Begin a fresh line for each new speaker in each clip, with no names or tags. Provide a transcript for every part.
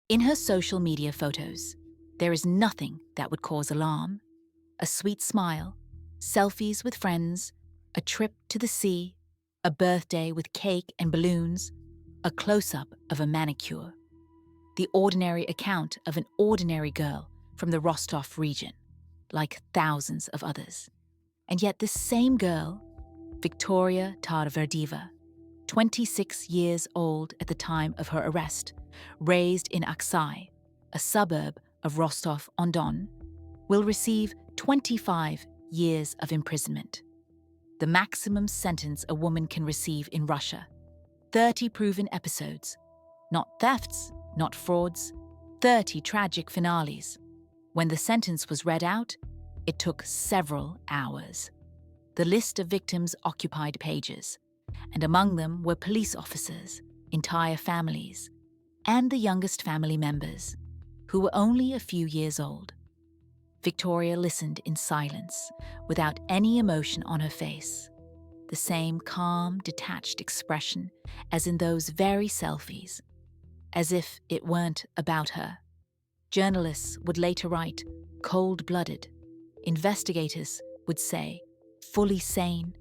In her social media photos, there is nothing that would cause alarm. A sweet smile, selfies with friends, a trip to the sea, a birthday with cake and balloons, a close-up of a manicure. The ordinary account of an ordinary girl from the Rostov region, like thousands of others. And yet this same girl, Victoria Tarverdieva, 26 years old at the time of her arrest, raised in Aksai, a suburb of Rostov-on-Don, will receive 25 years of imprisonment. The maximum sentence a woman can receive in Russia. 30 proven episodes. Not thefts, not frauds. 30 tragic finales. When the sentence was read out, it took several hours. The list of victims occupied pages, and among them were police officers, entire families, and the youngest family members, who were only a few years old. Victoria listened in silence, without any emotion on her face. The same calm, detached expression as in those very selfies, as if it weren't about her. Journalists would later write, cold-blooded. Investigators would say, fully sane,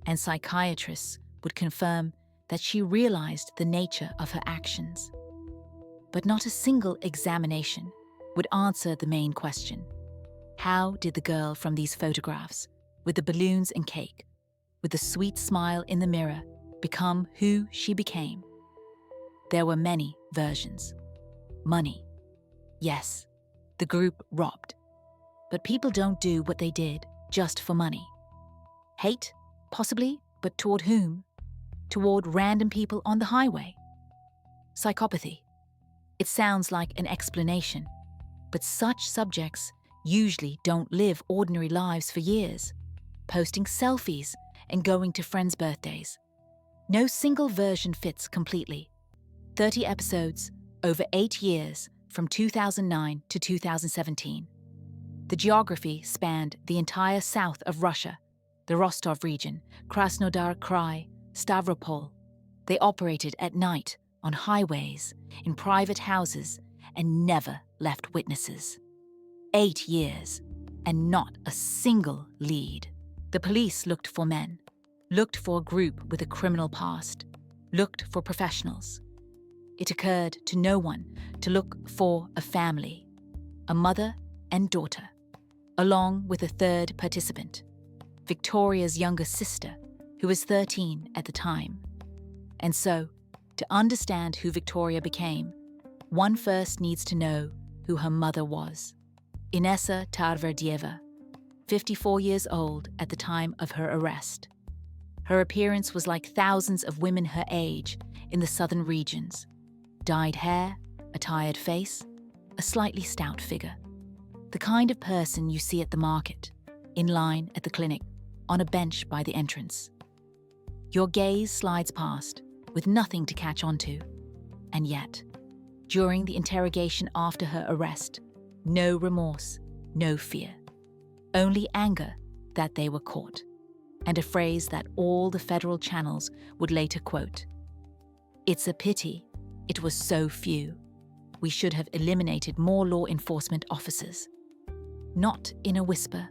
and psychiatrists would confirm that she realized the nature of her actions. But not a single examination would answer the main question. How did the girl from these photographs, with the balloons and cake, with the sweet smile in the mirror, become who she became? There were many versions. Money. Yes, the group robbed. But people don't do what they did just for money. Hate? Possibly, but toward whom? Toward random people on the highway. Psychopathy. It sounds like an explanation, but such subjects usually don't live ordinary lives for years, posting selfies and going to friends' birthdays. No single version fits completely. 30 episodes, over 8 years, from 2009 to 2017. The geography spanned the entire south of Russia, the Rostov region, Krasnodar Krai, Stavropol. They operated at night, on highways, in private houses, and never left witnesses. 8 years, and not a single lead. The police looked for men, looked for a group with a criminal past, looked for professionals. It occurred to no one to look for a family, a mother and daughter, along with a third participant, Victoria's younger sister, who was 13 at the time. And so, to understand who Victoria became, one first needs to know who her mother was. Inessa Tarverdieva, 54 years old at the time of her arrest. Her appearance was like thousands of women her age in the southern regions. Dyed hair, a tired face, a slightly stout figure. The kind of person you see at the market, in line at the clinic, on a bench by the entrance. Your gaze slides past, with nothing to catch onto. And yet, during the interrogation after her arrest, no remorse, no fear. Only anger that they were caught, and a phrase that all the federal channels would later quote. It's a pity it was so few. We should have eliminated more law enforcement officers. Not in a whisper,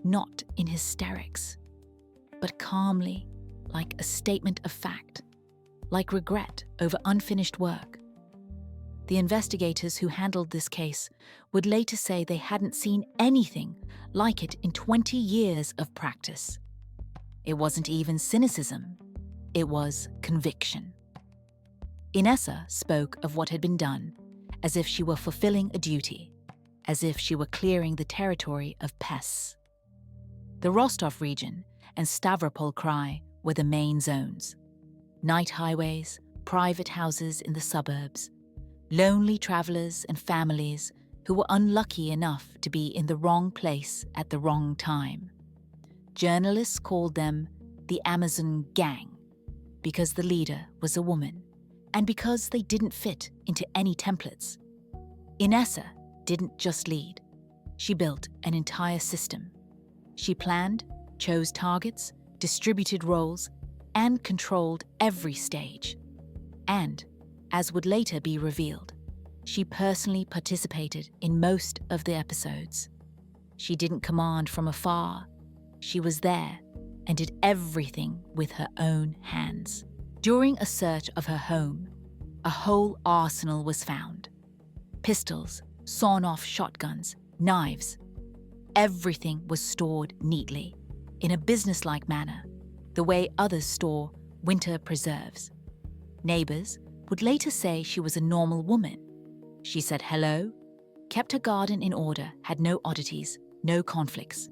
not in hysterics, but calmly, like a statement of fact, like regret over unfinished work. The investigators who handled this case would later say they hadn't seen anything like it in 20 years of practice. It wasn't even cynicism, it was conviction. Inessa spoke of what had been done as if she were fulfilling a duty, as if she were clearing the territory of pests. The Rostov region and Stavropol Krai were the main zones. Night highways, private houses in the suburbs, lonely travelers and families who were unlucky enough to be in the wrong place at the wrong time. Journalists called them the Amazon Gang because the leader was a woman and because they didn't fit into any templates. Inessa didn't just lead. She built an entire system. She planned, chose targets, distributed roles, and controlled every stage. And, as would later be revealed, She personally participated in most of the episodes. She didn't command from afar. She was there and did everything with her own hands. During a search of her home, a whole arsenal was found. Pistols, sawn-off shotguns, knives. Everything was stored neatly, in a businesslike manner, the way others store winter preserves. Neighbors would later say she was a normal woman. She said hello, kept her garden in order, had no oddities, no conflicts.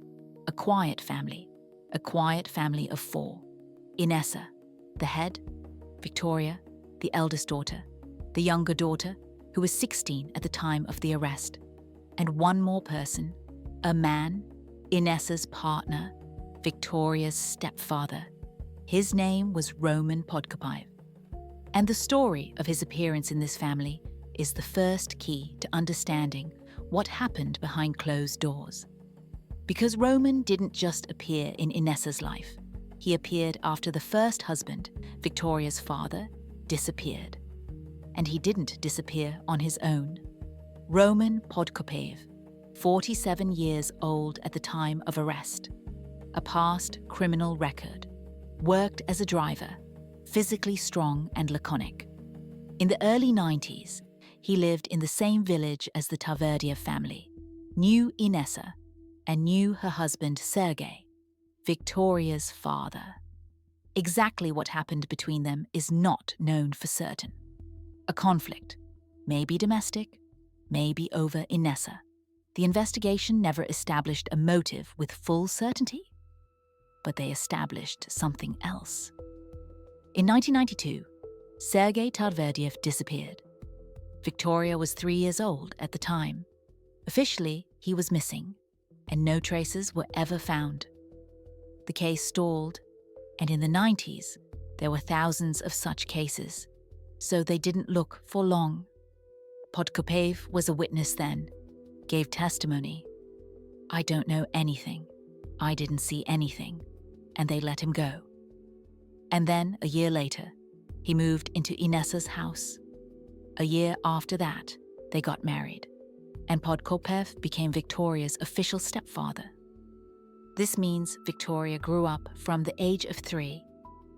A quiet family of 4. Inessa, the head, Victoria, the eldest daughter, the younger daughter, who was 16 at the time of the arrest, and one more person, a man, Inessa's partner, Victoria's stepfather. His name was Roman Podkopaev. And the story of his appearance in this family is the first key to understanding what happened behind closed doors. Because Roman didn't just appear in Inessa's life, he appeared after the first husband, Victoria's father, disappeared. And he didn't disappear on his own. Roman Podkopaev, 47 years old at the time of arrest, a past criminal record, worked as a driver, physically strong and laconic. In the early 90s, he lived in the same village as the Taverdiev family, knew Inessa, and knew her husband Sergei, Victoria's father. Exactly what happened between them is not known for certain. A conflict, maybe domestic, maybe over Inessa. The investigation never established a motive with full certainty, but they established something else. In 1992, Sergei Taverdiev disappeared. Victoria was 3 years old at the time. Officially, he was missing, and no traces were ever found. The case stalled, and in the 90s, there were thousands of such cases, so they didn't look for long. Podkopaev was a witness then, gave testimony. I don't know anything. I didn't see anything, and they let him go. And then, a year later, he moved into Inessa's house. A year after that, they got married, and Podkopaev became Victoria's official stepfather. This means Victoria grew up from the age of 3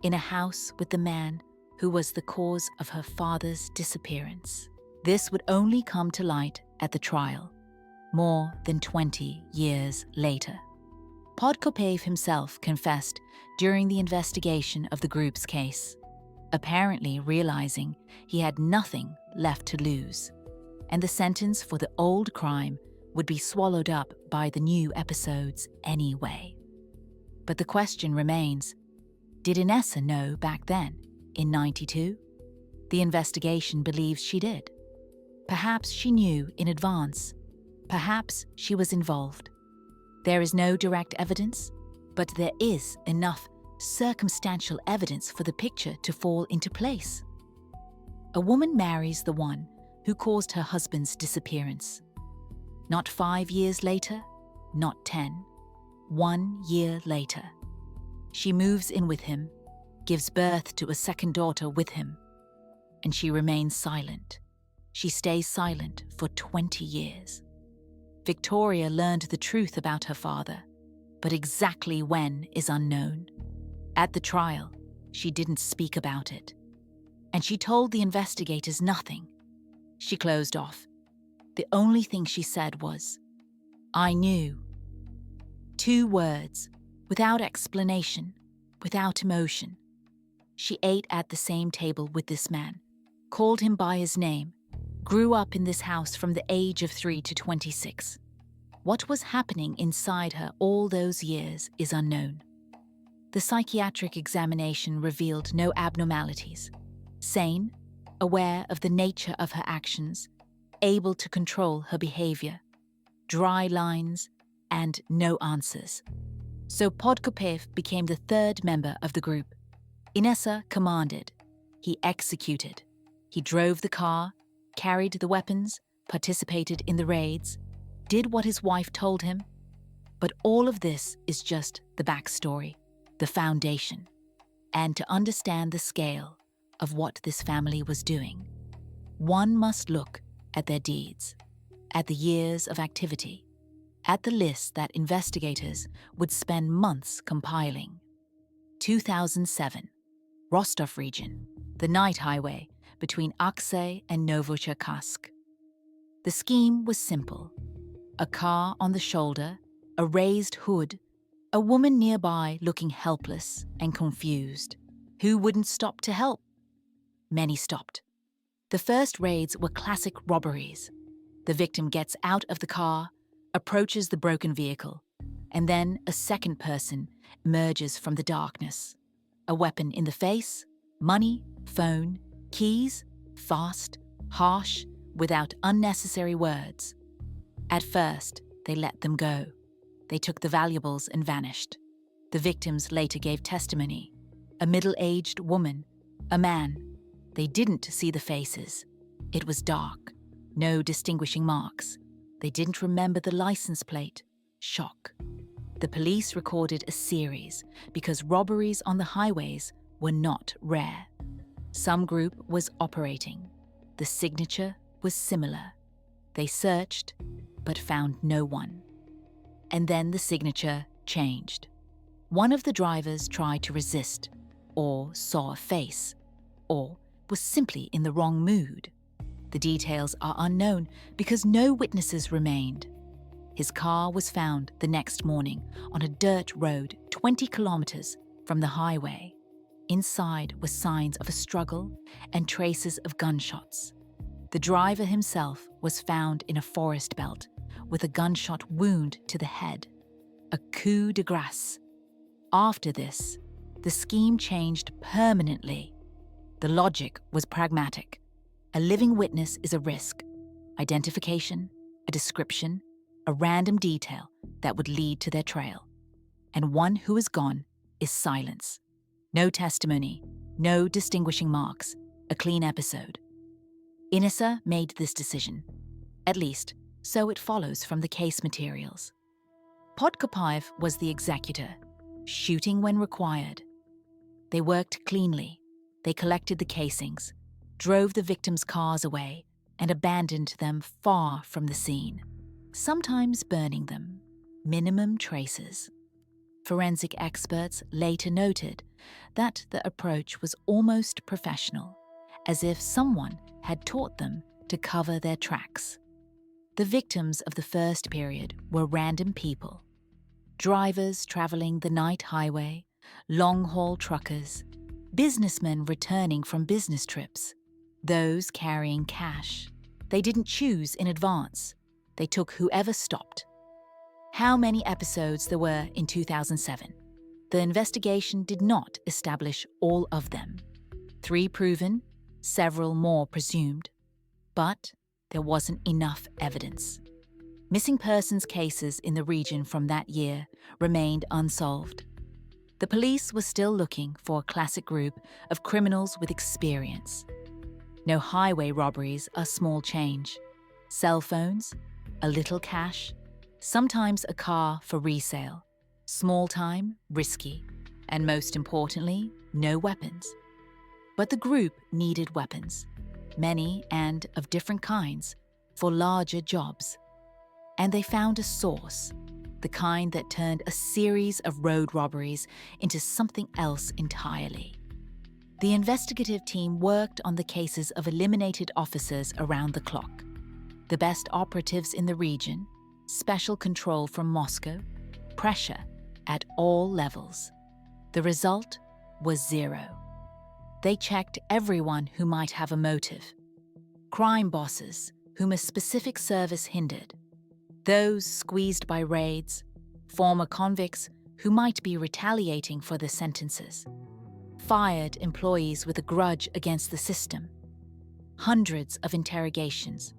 in a house with the man who was the cause of her father's disappearance. This would only come to light at the trial, more than 20 years later. Podkopaev himself confessed during the investigation of the group's case, apparently realizing he had nothing left to lose, and the sentence for the old crime would be swallowed up by the new episodes anyway. But the question remains, did Inessa know back then, in 92? The investigation believes she did. Perhaps she knew in advance. Perhaps she was involved. There is no direct evidence, but there is enough circumstantial evidence for the picture to fall into place. A woman marries the one who caused her husband's disappearance. Not 5 years later, not 10, 1 year later. She moves in with him, gives birth to a second daughter with him, and she remains silent. She stays silent for 20 years. Victoria learned the truth about her father, but exactly when is unknown. At the trial, she didn't speak about it. And she told the investigators nothing. She closed off. The only thing she said was, "I knew." 2 words, without explanation, without emotion. She ate at the same table with this man, called him by his name, grew up in this house from the age of 3 to 26. What was happening inside her all those years is unknown. The psychiatric examination revealed no abnormalities. Sane, aware of the nature of her actions, able to control her behavior, dry lines, and no answers. So Podkopaev became the 3rd member of the group. Inessa commanded. He executed. He drove the car, carried the weapons, participated in the raids, did what his wife told him. But all of this is just the backstory, the foundation. And to understand the scale of what this family was doing, one must look at their deeds, at the years of activity, at the list that investigators would spend months compiling. 2007, Rostov region, the night highway between Aksay and Novocherkassk. The scheme was simple. A car on the shoulder, a raised hood, a woman nearby looking helpless and confused. Who wouldn't stop to help? Many stopped. The first raids were classic robberies. The victim gets out of the car, approaches the broken vehicle, and then a second person emerges from the darkness. A weapon in the face, money, phone, keys, fast, harsh, without unnecessary words. At first, they let them go. They took the valuables and vanished. The victims later gave testimony. A middle-aged woman, a man. They didn't see the faces. It was dark. No distinguishing marks. They didn't remember the license plate. Shock. The police recorded a series because robberies on the highways were not rare. Some group was operating. The signature was similar. They searched, but found no one. And then the signature changed. One of the drivers tried to resist, or saw a face, or was simply in the wrong mood. The details are unknown because no witnesses remained. His car was found the next morning on a dirt road 20 kilometers from the highway. Inside were signs of a struggle and traces of gunshots. The driver himself was found in a forest belt with a gunshot wound to the head. A coup de grace. After this, the scheme changed permanently. The logic was pragmatic. A living witness is a risk. Identification, a description, a random detail that would lead to their trail. And one who is gone is silence. No testimony, no distinguishing marks, a clean episode. Inessa made this decision. At least, so it follows from the case materials. Podkopayev was the executor, shooting when required. They worked cleanly. They collected the casings, drove the victims' cars away, and abandoned them far from the scene, sometimes burning them. Minimum traces. Forensic experts later noted that the approach was almost professional, as if someone had taught them to cover their tracks. The victims of the first period were random people. Drivers traveling the night highway, long-haul truckers, businessmen returning from business trips, those carrying cash. They didn't choose in advance. They took whoever stopped. How many episodes there were in 2007? The investigation did not establish all of them. 3 proven, several more presumed. But there wasn't enough evidence. Missing persons cases in the region from that year remained unsolved. The police were still looking for a classic group of criminals with experience. No highway robberies are small change. Cell phones, a little cash, sometimes a car for resale. Small time, risky, and most importantly, no weapons. But the group needed weapons, many and of different kinds, for larger jobs. And they found a source, the kind that turned a series of road robberies into something else entirely. The investigative team worked on the cases of eliminated officers around the clock. The best operatives in the region, special control from Moscow, pressure at all levels. The result was 0. They checked everyone who might have a motive. Crime bosses whom a specific service hindered. Those squeezed by raids, former convicts who might be retaliating for their sentences. Fired employees with a grudge against the system. Hundreds of interrogations,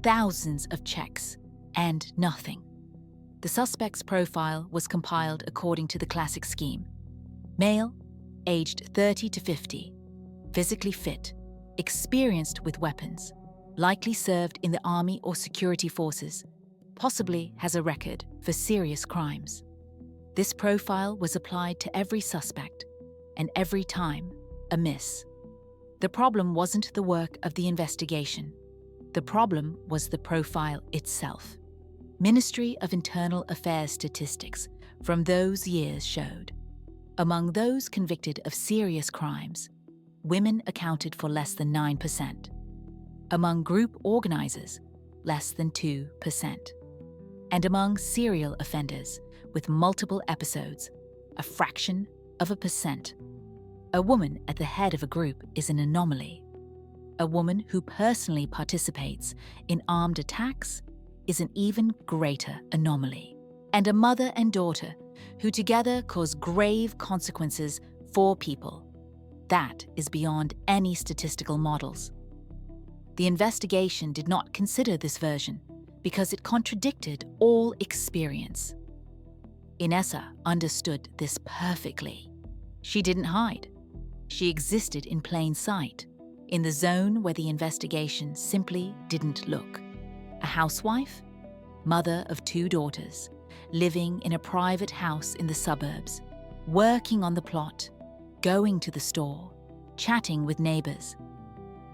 thousands of checks, and nothing. The suspect's profile was compiled according to the classic scheme. Male, aged 30 to 50, physically fit, experienced with weapons, likely served in the army or security forces, possibly has a record for serious crimes. This profile was applied to every suspect, and every time, a miss. The problem wasn't the work of the investigation. The problem was the profile itself. Ministry of Internal Affairs statistics from those years showed, among those convicted of serious crimes, women accounted for less than 9%. Among group organizers, less than 2%. And among serial offenders with multiple episodes, a fraction of a percent. A woman at the head of a group is an anomaly. A woman who personally participates in armed attacks is an even greater anomaly. And a mother and daughter who together cause grave consequences for people. That is beyond any statistical models. The investigation did not consider this version because it contradicted all experience. Inessa understood this perfectly. She didn't hide. She existed in plain sight, in the zone where the investigation simply didn't look. A housewife, mother of 2 daughters, living in a private house in the suburbs, working on the plot, going to the store, chatting with neighbors.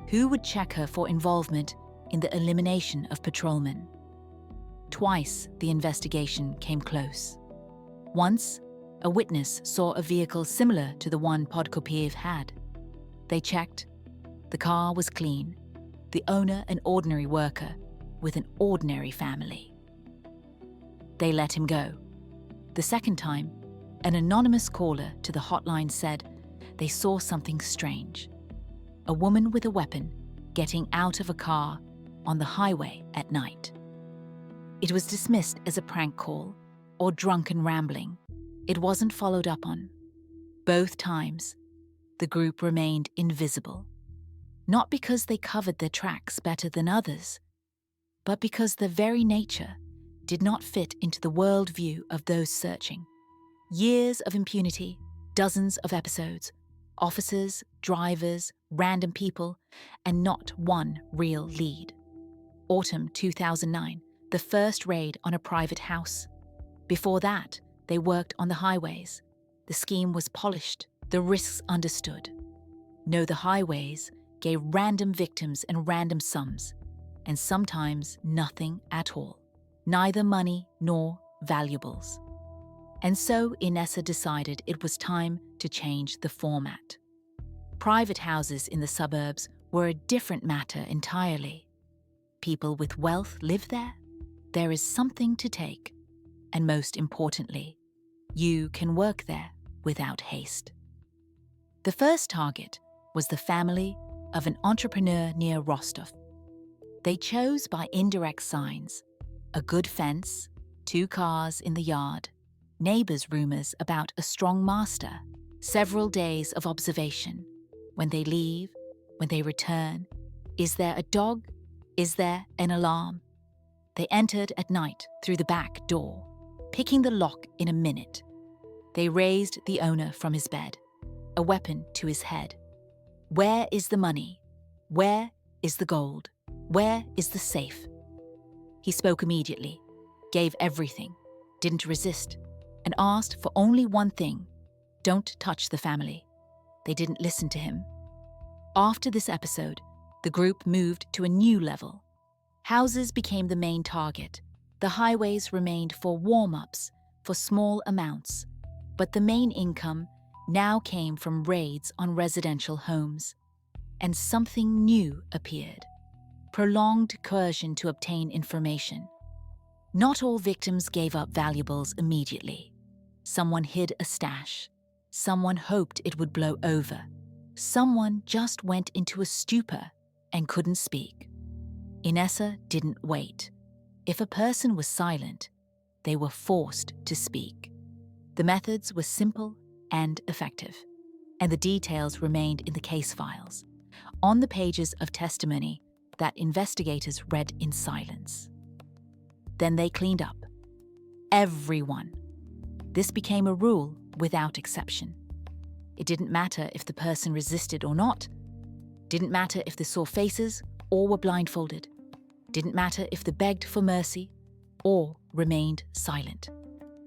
Who would check her for involvement in the elimination of patrolmen? Twice the investigation came close. Once, a witness saw a vehicle similar to the one Podkopiev had. They checked. The car was clean. The owner an ordinary worker with an ordinary family. They let him go. The second time, an anonymous caller to the hotline said they saw something strange. A woman with a weapon getting out of a car on the highway at night. It was dismissed as a prank call or drunken rambling. It wasn't followed up on. Both times, the group remained invisible. Not because they covered their tracks better than others, but because their very nature did not fit into the worldview of those searching. Years of impunity, dozens of episodes, officers, drivers, random people, and not one real lead. Autumn 2009, the first raid on a private house. Before that, they worked on the highways. The scheme was polished, the risks understood. No, the highways gave random victims and random sums, and sometimes nothing at all, neither money nor valuables. And so Inessa decided it was time to change the format. Private houses in the suburbs were a different matter entirely. People with wealth live there. There is something to take. And most importantly, you can work there without haste. The first target was the family of an entrepreneur near Rostov. They chose by indirect signs: a good fence, 2 cars in the yard, neighbors' rumors about a strong master, several days of observation. When they leave, when they return, is there a dog? Is there an alarm? They entered at night through the back door, picking the lock in a minute. They raised the owner from his bed, a weapon to his head. Where is the money? Where is the gold? Where is the safe? He spoke immediately, gave everything, didn't resist, and asked for only one thing: don't touch the family. They didn't listen to him. After this episode, the group moved to a new level. Houses became the main target. The highways remained for warm-ups, for small amounts, but the main income now came from raids on residential homes. And something new appeared: prolonged coercion to obtain information. Not all victims gave up valuables immediately. Someone hid a stash. Someone hoped it would blow over. Someone just went into a stupor and couldn't speak. Inessa didn't wait. If a person was silent, they were forced to speak. The methods were simple and effective, and the details remained in the case files, on the pages of testimony that investigators read in silence. Then they cleaned up. Everyone. This became a rule without exception. It didn't matter if the person resisted or not. Didn't matter if they saw faces or were blindfolded. Didn't matter if they begged for mercy or remained silent.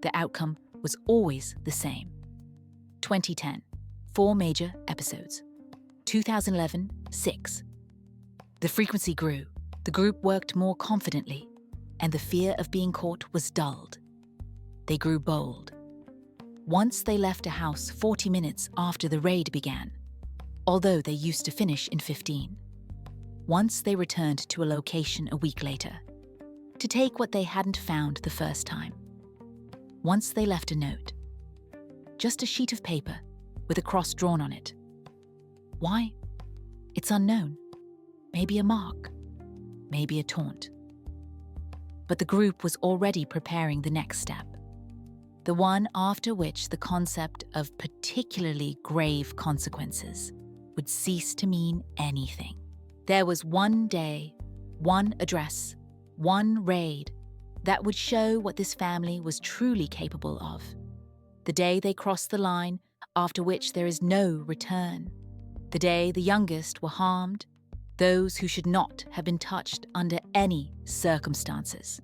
The outcome was always the same. 2010, 4 major episodes. 2011, 6. The frequency grew. The group worked more confidently, and the fear of being caught was dulled. They grew bold. Once they left a house 40 minutes after the raid began, although they used to finish in 15. Once they returned to a location a week later, to take what they hadn't found the first time. Once they left a note, just a sheet of paper with a cross drawn on it. Why? It's unknown. Maybe a mark, maybe a taunt. But the group was already preparing the next step, the one after which the concept of particularly grave consequences would cease to mean anything. There was one day, one address, one raid that would show what this family was truly capable of. The day they crossed the line, after which there is no return. The day the youngest were harmed, those who should not have been touched under any circumstances.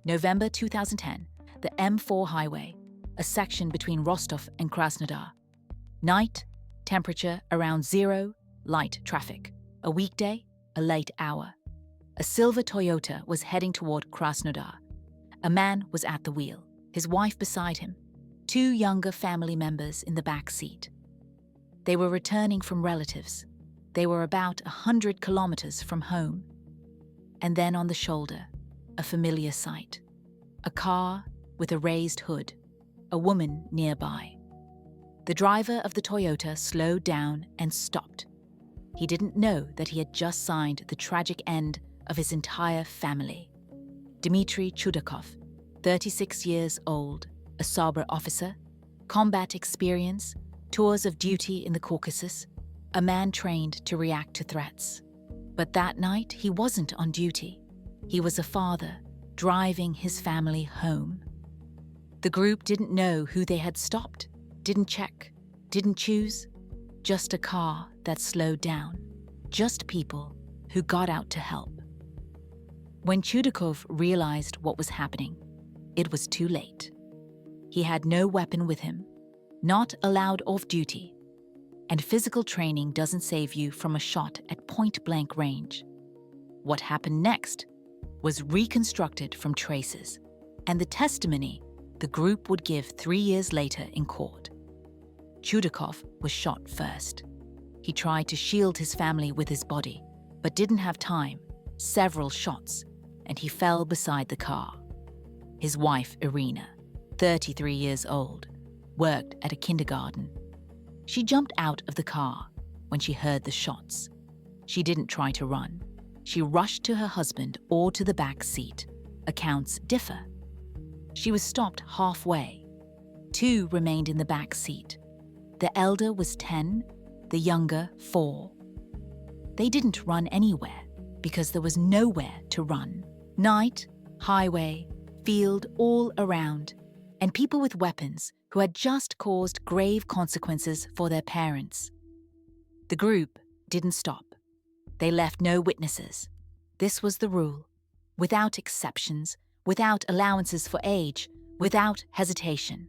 November 2010, the M4 highway, a section between Rostov and Krasnodar. Night, temperature around 0, light traffic. A weekday, a late hour. A silver Toyota was heading toward Krasnodar. A man was at the wheel, his wife beside him, 2 younger family members in the back seat. They were returning from relatives. They were about 100 kilometers from home. And then on the shoulder, a familiar sight. A car with a raised hood, a woman nearby. The driver of the Toyota slowed down and stopped. He didn't know that he had just signed the tragic end of his entire family. Dmitry Chudakov, 36 years old, a Sabra officer, combat experience, tours of duty in the Caucasus, a man trained to react to threats. But that night, he wasn't on duty. He was a father, driving his family home. The group didn't know who they had stopped, didn't check, didn't choose. Just a car that slowed down. Just people who got out to help. When Chudakov realized what was happening, it was too late. He had no weapon with him, not allowed off duty, and physical training doesn't save you from a shot at point-blank range. What happened next was reconstructed from traces, and the testimony the group would give 3 years later in court. Chudakov was shot first. He tried to shield his family with his body, but didn't have time. Several shots, and he fell beside the car. His wife, Irina, 33 years old, worked at a kindergarten. She jumped out of the car when she heard the shots. She didn't try to run. She rushed to her husband or to the back seat. Accounts differ. She was stopped halfway. 2 remained in the back seat. The elder was 10, the younger 4. They didn't run anywhere because there was nowhere to run. Night, highway, field all around, and people with weapons who had just caused grave consequences for their parents. The group didn't stop. They left no witnesses. This was the rule. Without exceptions, without allowances for age, without hesitation.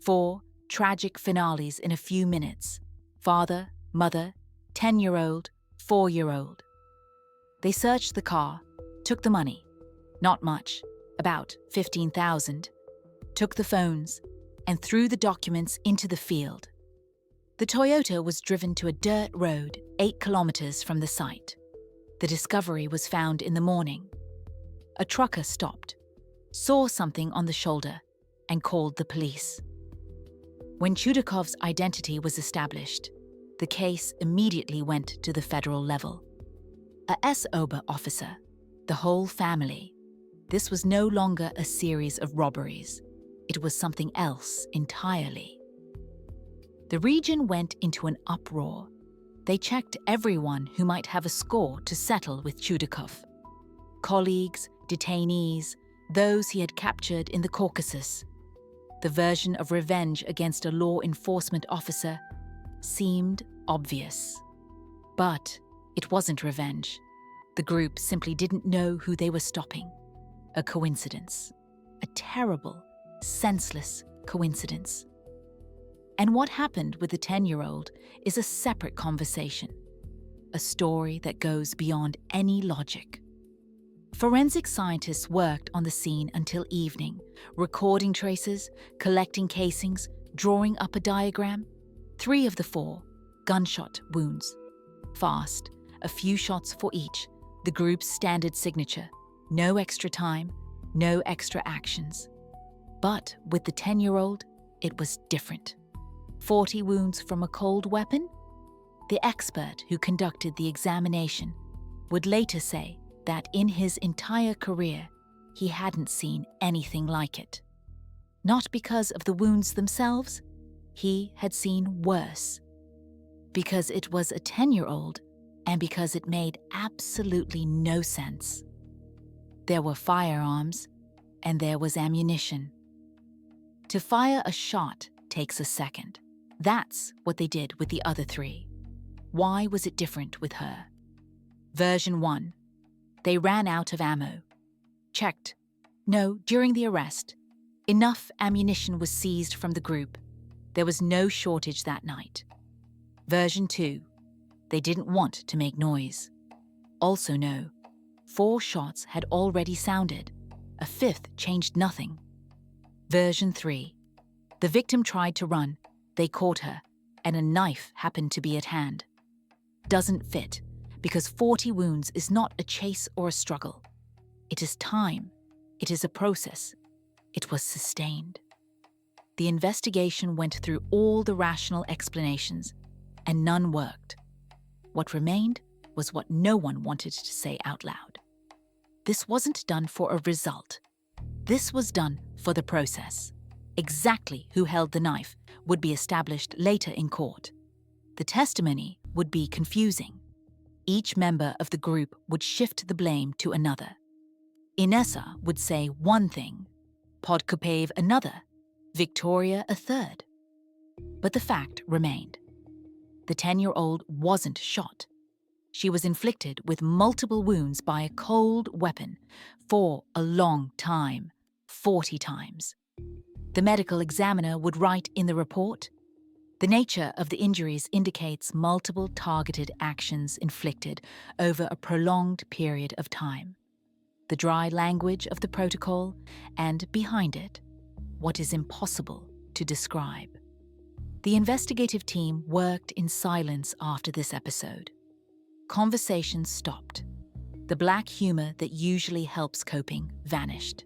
4 tragic finales in a few minutes. Father, mother, 10-year-old, 4-year-old. They searched the car, took the money. Not much, about 15,000. Took the phones and threw the documents into the field. The Toyota was driven to a dirt road 8 kilometers from the site. The discovery was found in the morning. A trucker stopped, saw something on the shoulder, and called the police. When Chudakov's identity was established, the case immediately went to the federal level. A S-Ober officer, the whole family. This was no longer a series of robberies. It was something else entirely. The region went into an uproar. They checked everyone who might have a score to settle with Chudakov. Colleagues, detainees, those he had captured in the Caucasus. The version of revenge against a law enforcement officer seemed obvious. But it wasn't revenge. The group simply didn't know who they were stopping. A coincidence. A terrible, senseless coincidence. And what happened with the 10-year-old is a separate conversation. A story that goes beyond any logic. Forensic scientists worked on the scene until evening, recording traces, collecting casings, drawing up a diagram. 3 of the 4, gunshot wounds. Fast, a few shots for each, the group's standard signature. No extra time, no extra actions. But with the 10-year-old, it was different. 40 wounds from a cold weapon? The expert who conducted the examination would later say that in his entire career, he hadn't seen anything like it. Not because of the wounds themselves, he had seen worse. Because it was a 10-year-old and because it made absolutely no sense. There were firearms and there was ammunition. To fire a shot takes a second. That's what they did with the other 3. Why was it different with her? Version 1. They ran out of ammo. Checked. No, during the arrest, enough ammunition was seized from the group. There was no shortage that night. Version 2. They didn't want to make noise. Also no, 4 shots had already sounded. A 5th changed nothing. Version 3. The victim tried to run, they caught her, and a knife happened to be at hand. Doesn't fit, because 40 wounds is not a chase or a struggle. It is time. It is a process. It was sustained. The investigation went through all the rational explanations, and none worked. What remained was what no one wanted to say out loud. This wasn't done for a result. This was done for the process. Exactly who held the knife would be established later in court. The testimony would be confusing. Each member of the group would shift the blame to another. Inessa would say one thing, Podkupev another, Victoria a third. But the fact remained. The 10-year-old wasn't shot. She was inflicted with multiple wounds by a cold weapon for a long time, 40 times. The medical examiner would write in the report, the nature of the injuries indicates multiple targeted actions inflicted over a prolonged period of time. The dry language of the protocol, and behind it, what is impossible to describe. The investigative team worked in silence after this episode. Conversation stopped. The black humor that usually helps coping vanished.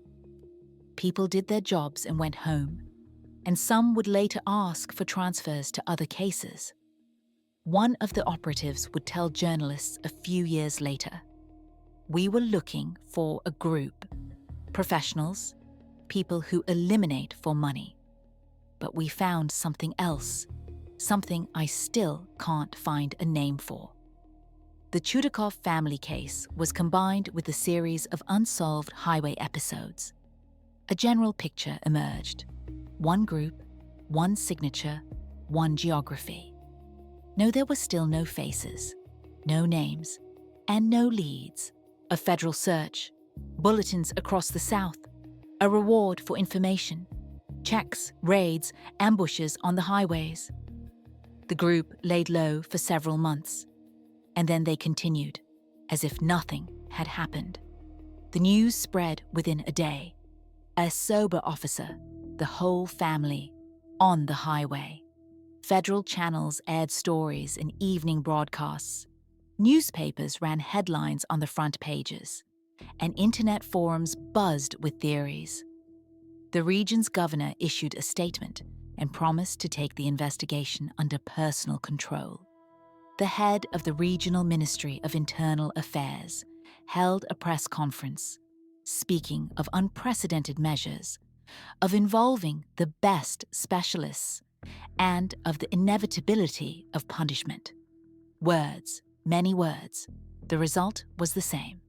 People did their jobs and went home, and some would later ask for transfers to other cases. One of the operatives would tell journalists a few years later, "We were looking for a group, professionals, people who eliminate for money. But we found something else, something I still can't find a name for." The Chudakov family case was combined with a series of unsolved highway episodes. A general picture emerged. One group, one signature, one geography. No, there were still no faces, no names, and no leads. A federal search, bulletins across the South, a reward for information, checks, raids, ambushes on the highways. The group laid low for several months, and then they continued, as if nothing had happened. The news spread within a day. A sober officer, the whole family, on the highway. Federal channels aired stories in evening broadcasts. Newspapers ran headlines on the front pages, and internet forums buzzed with theories. The region's governor issued a statement and promised to take the investigation under personal control. The head of the Regional Ministry of Internal Affairs held a press conference, speaking of unprecedented measures, of involving the best specialists, and of the inevitability of punishment. Words, many words. The result was the same.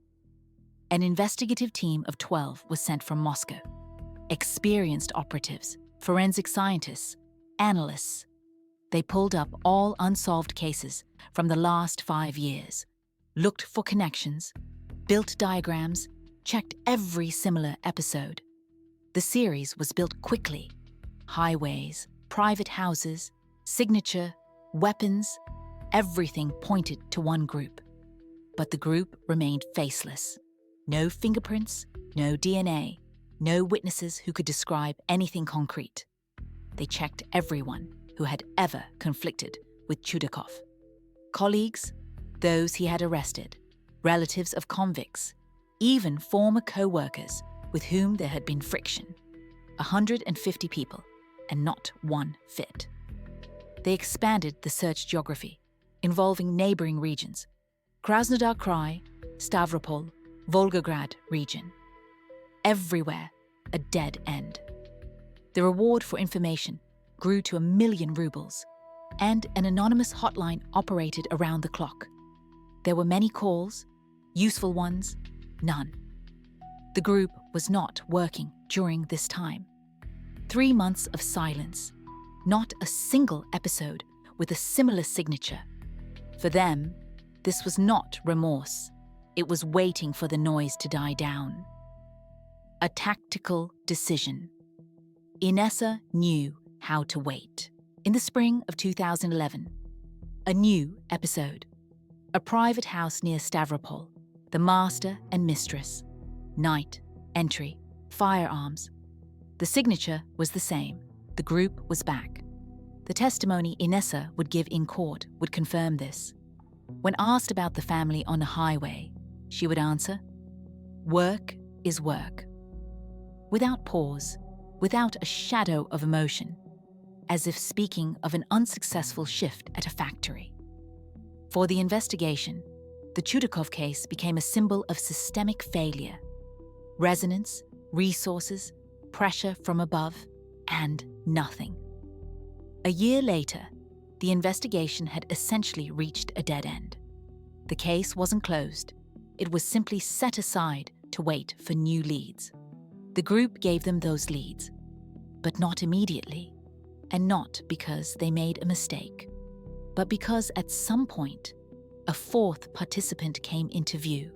An investigative team of 12 was sent from Moscow. Experienced operatives, forensic scientists, analysts. They pulled up all unsolved cases from the last 5 years, looked for connections, built diagrams, checked every similar episode. The series was built quickly. Highways, private houses, signature, weapons, everything pointed to one group. But the group remained faceless. No fingerprints, no DNA, no witnesses who could describe anything concrete. They checked everyone who had ever conflicted with Chudakov. Colleagues, those he had arrested, relatives of convicts, even former co-workers with whom there had been friction. 150 people, and not one fit. They expanded the search geography, involving neighboring regions, Krasnodar Krai, Stavropol, Volgograd region. Everywhere, a dead end. The reward for information grew to 1 million rubles, and an anonymous hotline operated around the clock. There were many calls, useful ones, none. The group was not working during this time. 3 months of silence, not a single episode with a similar signature. For them, this was not remorse. It was waiting for the noise to die down. A tactical decision. Inessa knew how to wait. In the spring of 2011, a new episode. A private house near Stavropol, the master and mistress. Night, entry, firearms. The signature was the same. The group was back. The testimony Inessa would give in court would confirm this. When asked about the family on a highway, she would answer, "Work is work." Without pause, without a shadow of emotion, as if speaking of an unsuccessful shift at a factory. For the investigation, the Chudakov case became a symbol of systemic failure. Resonance, resources, pressure from above, and nothing. A year later, the investigation had essentially reached a dead end. The case wasn't closed. It was simply set aside to wait for new leads. The group gave them those leads, but not immediately, and not because they made a mistake, but because at some point, a fourth participant came into view,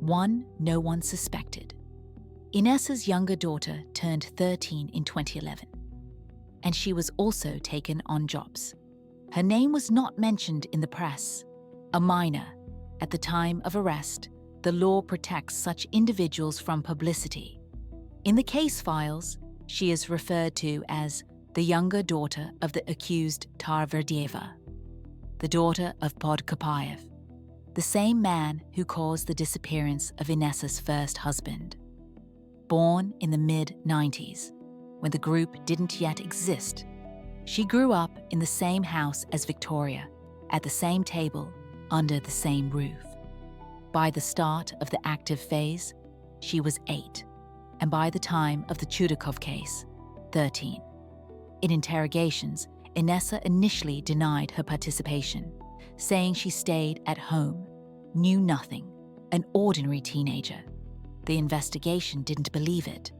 one no one suspected. Inessa's younger daughter turned 13 in 2011, and she was also taken on jobs. Her name was not mentioned in the press. A minor, at the time of arrest, the law protects such individuals from publicity. In the case files, she is referred to as the younger daughter of the accused Tarverdieva, the daughter of Podkopayev, the same man who caused the disappearance of Inessa's first husband. Born in the mid-90s, when the group didn't yet exist, she grew up in the same house as Victoria, at the same table, under the same roof. By the start of the active phase, she was 8, and by the time of the Chudakov case, 13. In interrogations, Inessa initially denied her participation, saying she stayed at home, knew nothing, an ordinary teenager. The investigation didn't believe it.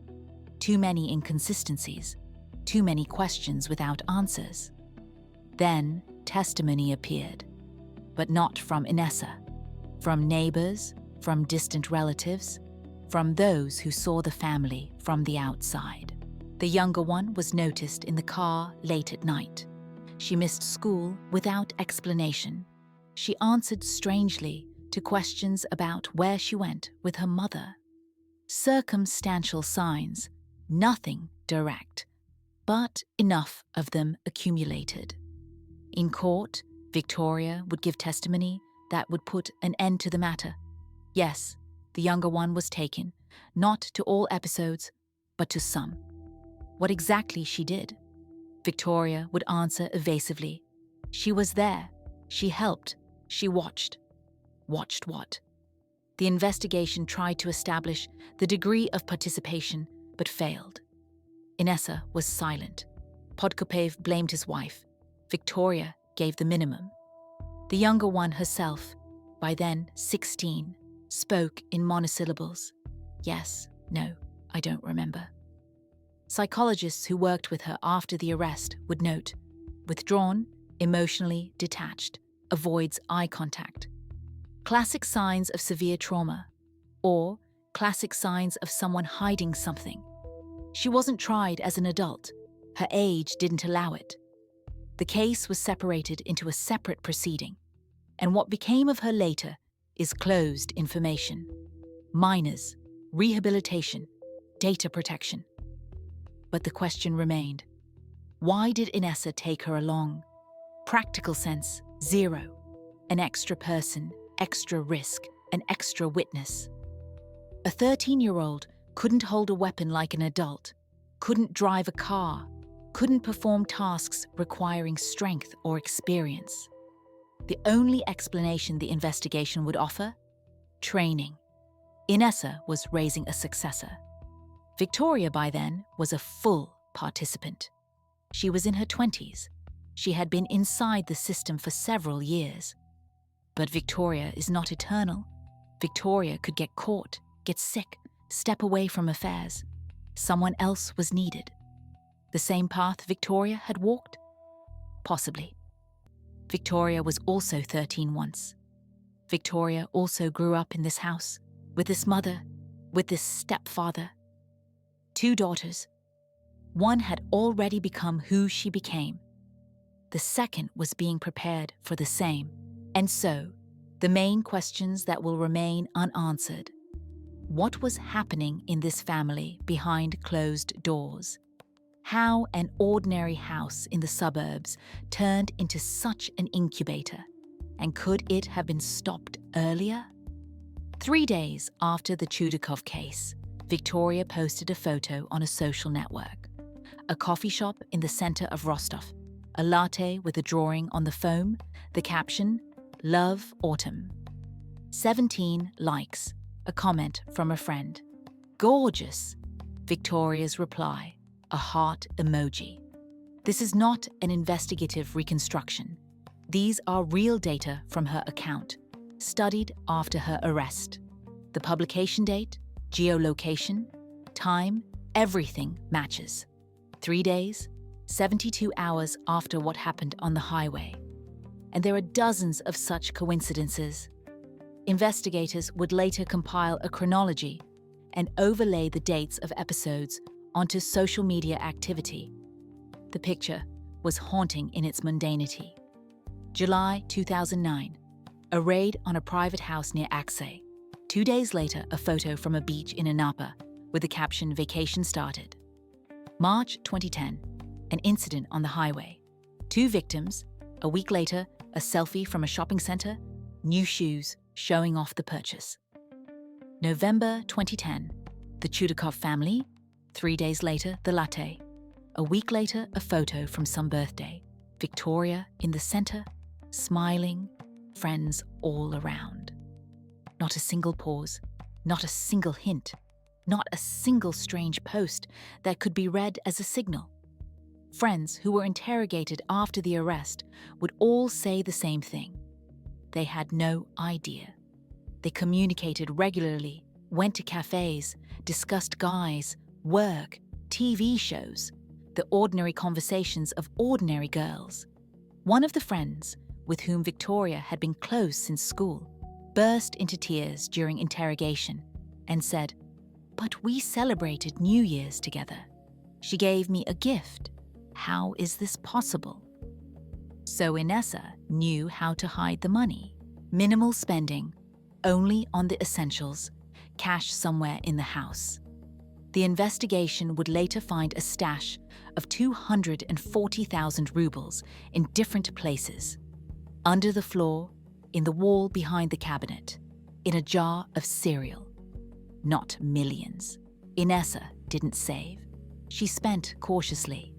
Too many inconsistencies, too many questions without answers. Then testimony appeared, but not from Inessa, from neighbors, from distant relatives, from those who saw the family from the outside. The younger one was noticed in the car late at night. She missed school without explanation. She answered strangely to questions about where she went with her mother. Circumstantial signs, nothing direct, but enough of them accumulated. In court, Victoria would give testimony that would put an end to the matter. Yes, the younger one was taken, not to all episodes, but to some. What exactly she did? Victoria would answer evasively. She was there. She helped. She watched. Watched what? The investigation tried to establish the degree of participation, but failed. Inessa was silent. Podkopayev blamed his wife. Victoria gave the minimum. The younger one herself, by then 16, spoke in monosyllables. Yes, no, I don't remember. Psychologists who worked with her after the arrest would note, withdrawn, emotionally detached, avoids eye contact. Classic signs of severe trauma, or classic signs of someone hiding something. She wasn't tried as an adult. Her age didn't allow it. The case was separated into a separate proceeding, and what became of her later is closed information. minors, rehabilitation, data protection. But the question remained, why did Inessa take her along? Practical sense, zero. An extra person, extra risk, an extra witness. A 13-year-old couldn't hold a weapon like an adult, couldn't drive a car, couldn't perform tasks requiring strength or experience. The only explanation the investigation would offer? Training. Inessa was raising a successor. Victoria, by then, was a full participant. She was in her 20s. She had been inside the system for several years. But Victoria is not eternal. Victoria could get caught, get sick, step away from affairs. Someone else was needed. The same path Victoria had walked? Possibly. Victoria was also 13 once. Victoria also grew up in this house, with this mother, with this stepfather. 2 daughters. One had already become who she became. The second was being prepared for the same. And so, the main questions that will remain unanswered. What was happening in this family behind closed doors? How an ordinary house in the suburbs turned into such an incubator? And could it have been stopped earlier? 3 days after the Chudakov case, Victoria posted a photo on a social network. A coffee shop in the center of Rostov, a latte with a drawing on the foam, the caption, "Love Autumn." 17 likes, a comment from a friend. Gorgeous! Victoria's reply, a heart emoji. This is not an investigative reconstruction. These are real data from her account, studied after her arrest. The publication date, geolocation, time, everything matches. 3 days, 72 hours after what happened on the highway. And there are dozens of such coincidences. Investigators would later compile a chronology and overlay the dates of episodes onto social media activity. The picture was haunting in its mundanity. July 2009, a raid on a private house near Aksay. 2 days later, a photo from a beach in Anapa with the caption "Vacation started." March 2010, an incident on the highway. 2 victims. A week later, a selfie from a shopping center, new shoes showing off the purchase. November 2010, the Chudakov family. 3 days later, the latte. A week later, a photo from some birthday. Victoria in the center, smiling, friends all around. Not a single pause, not a single hint, not a single strange post that could be read as a signal. Friends who were interrogated after the arrest would all say the same thing. They had no idea. They communicated regularly, went to cafes, discussed guys, work, TV shows, the ordinary conversations of ordinary girls. One of the friends, with whom Victoria had been close since school, burst into tears during interrogation and said, "But we celebrated New Year's together. She gave me a gift. How is this possible?" So Inessa knew how to hide the money. Minimal spending, only on the essentials, cash somewhere in the house. The investigation would later find a stash of 240,000 rubles in different places. Under the floor, in the wall behind the cabinet, in a jar of cereal. Not millions. Inessa didn't save. She spent cautiously.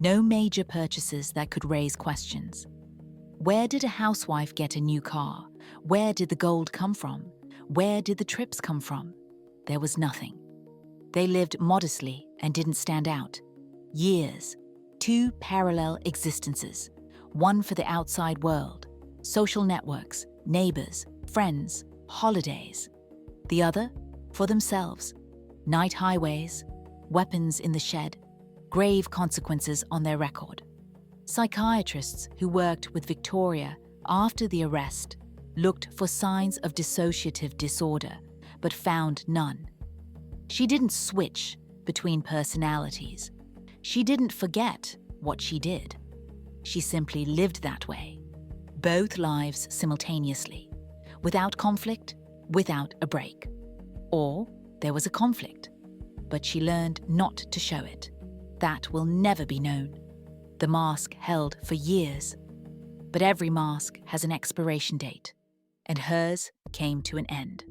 No major purchases that could raise questions. Where did a housewife get a new car? Where did the gold come from? Where did the trips come from? There was nothing. They lived modestly and didn't stand out. Years, 2 parallel existences, one for the outside world, social networks, neighbors, friends, holidays. The other, for themselves, night highways, weapons in the shed, grave consequences on their record. Psychiatrists who worked with Victoria after the arrest looked for signs of dissociative disorder, but found none. She didn't switch between personalities. She didn't forget what she did. She simply lived that way, both lives simultaneously, without conflict, without a break. Or there was a conflict, but she learned not to show it. That will never be known. The mask held for years. But every mask has an expiration date, and hers came to an end.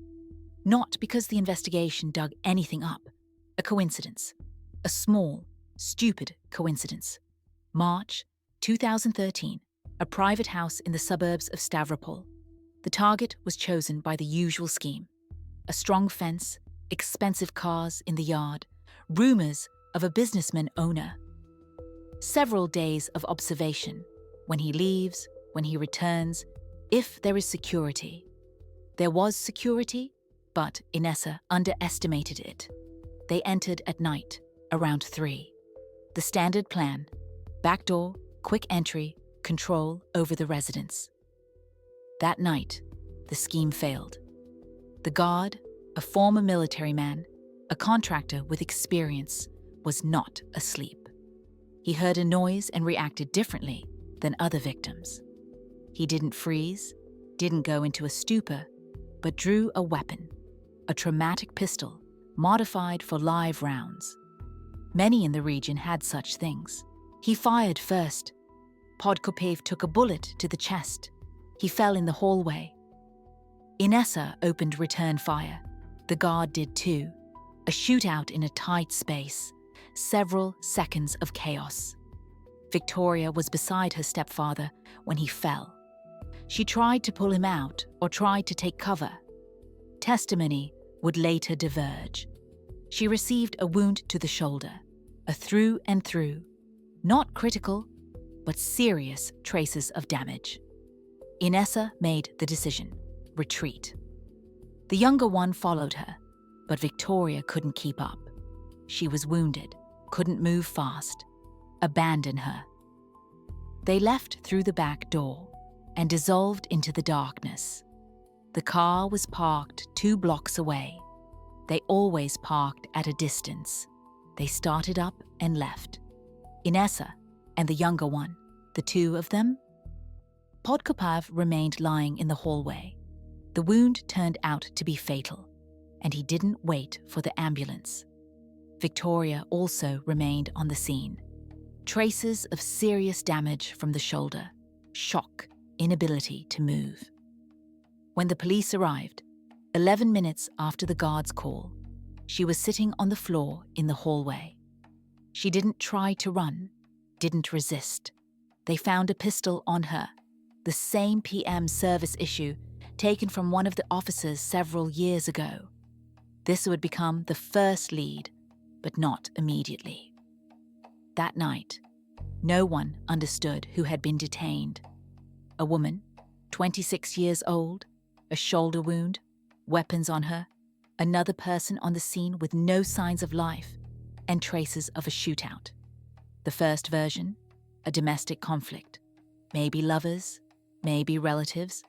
Not because the investigation dug anything up. A coincidence. A small, stupid coincidence. March 2013, a private house in the suburbs of Stavropol. The target was chosen by the usual scheme. A strong fence, expensive cars in the yard, rumors of a businessman owner. Several days of observation. When he leaves, when he returns, if there is security. There was security, but Inessa underestimated it. They entered at night, around 3. The standard plan: back door, quick entry, control over the residence. That night, the scheme failed. The guard, a former military man, a contractor with experience, was not asleep. He heard a noise and reacted differently than other victims. He didn't freeze, didn't go into a stupor, but drew a weapon, a traumatic pistol, modified for live rounds. Many in the region had such things. He fired first. Podkopev took a bullet to the chest. He fell in the hallway. Inessa opened return fire. The guard did too. A shootout in a tight space. Several seconds of chaos. Victoria was beside her stepfather when he fell. She tried to pull him out or tried to take cover. Testimony would later diverge. She received a wound to the shoulder, a through and through, not critical, but serious traces of damage. Inessa made the decision: retreat. The younger one followed her, but Victoria couldn't keep up. She was wounded, couldn't move fast. Abandon her. They left through the back door and dissolved into the darkness. The car was parked 2 blocks away. They always parked at a distance. They started up and left. Inessa and the younger one, the 2 of them. Podkopev remained lying in the hallway. The wound turned out to be fatal, and he didn't wait for the ambulance. Victoria also remained on the scene. Traces of serious damage from the shoulder, shock, inability to move. When the police arrived, 11 minutes after the guard's call, she was sitting on the floor in the hallway. She didn't try to run, didn't resist. They found a pistol on her, the same PM service issue taken from one of the officers several years ago. This would become the first lead, but not immediately. That night, no one understood who had been detained. A woman, 26 years old, a shoulder wound, weapons on her, another person on the scene with no signs of life, and traces of a shootout. The first version, a domestic conflict. Maybe lovers, maybe relatives,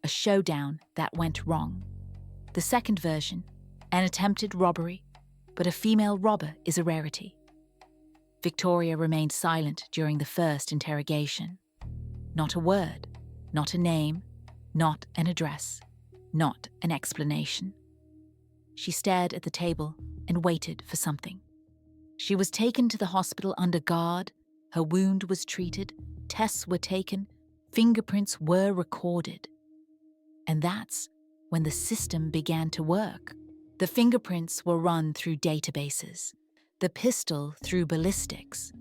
a showdown that went wrong. The second version, an attempted robbery, but a female robber is a rarity. Victoria remained silent during the first interrogation. Not a word, not a name, not an address, not an explanation. She stared at the table and waited for something. She was taken to the hospital under guard, her wound was treated, tests were taken, fingerprints were recorded. And that's when the system began to work. The fingerprints were run through databases, the pistol through ballistics,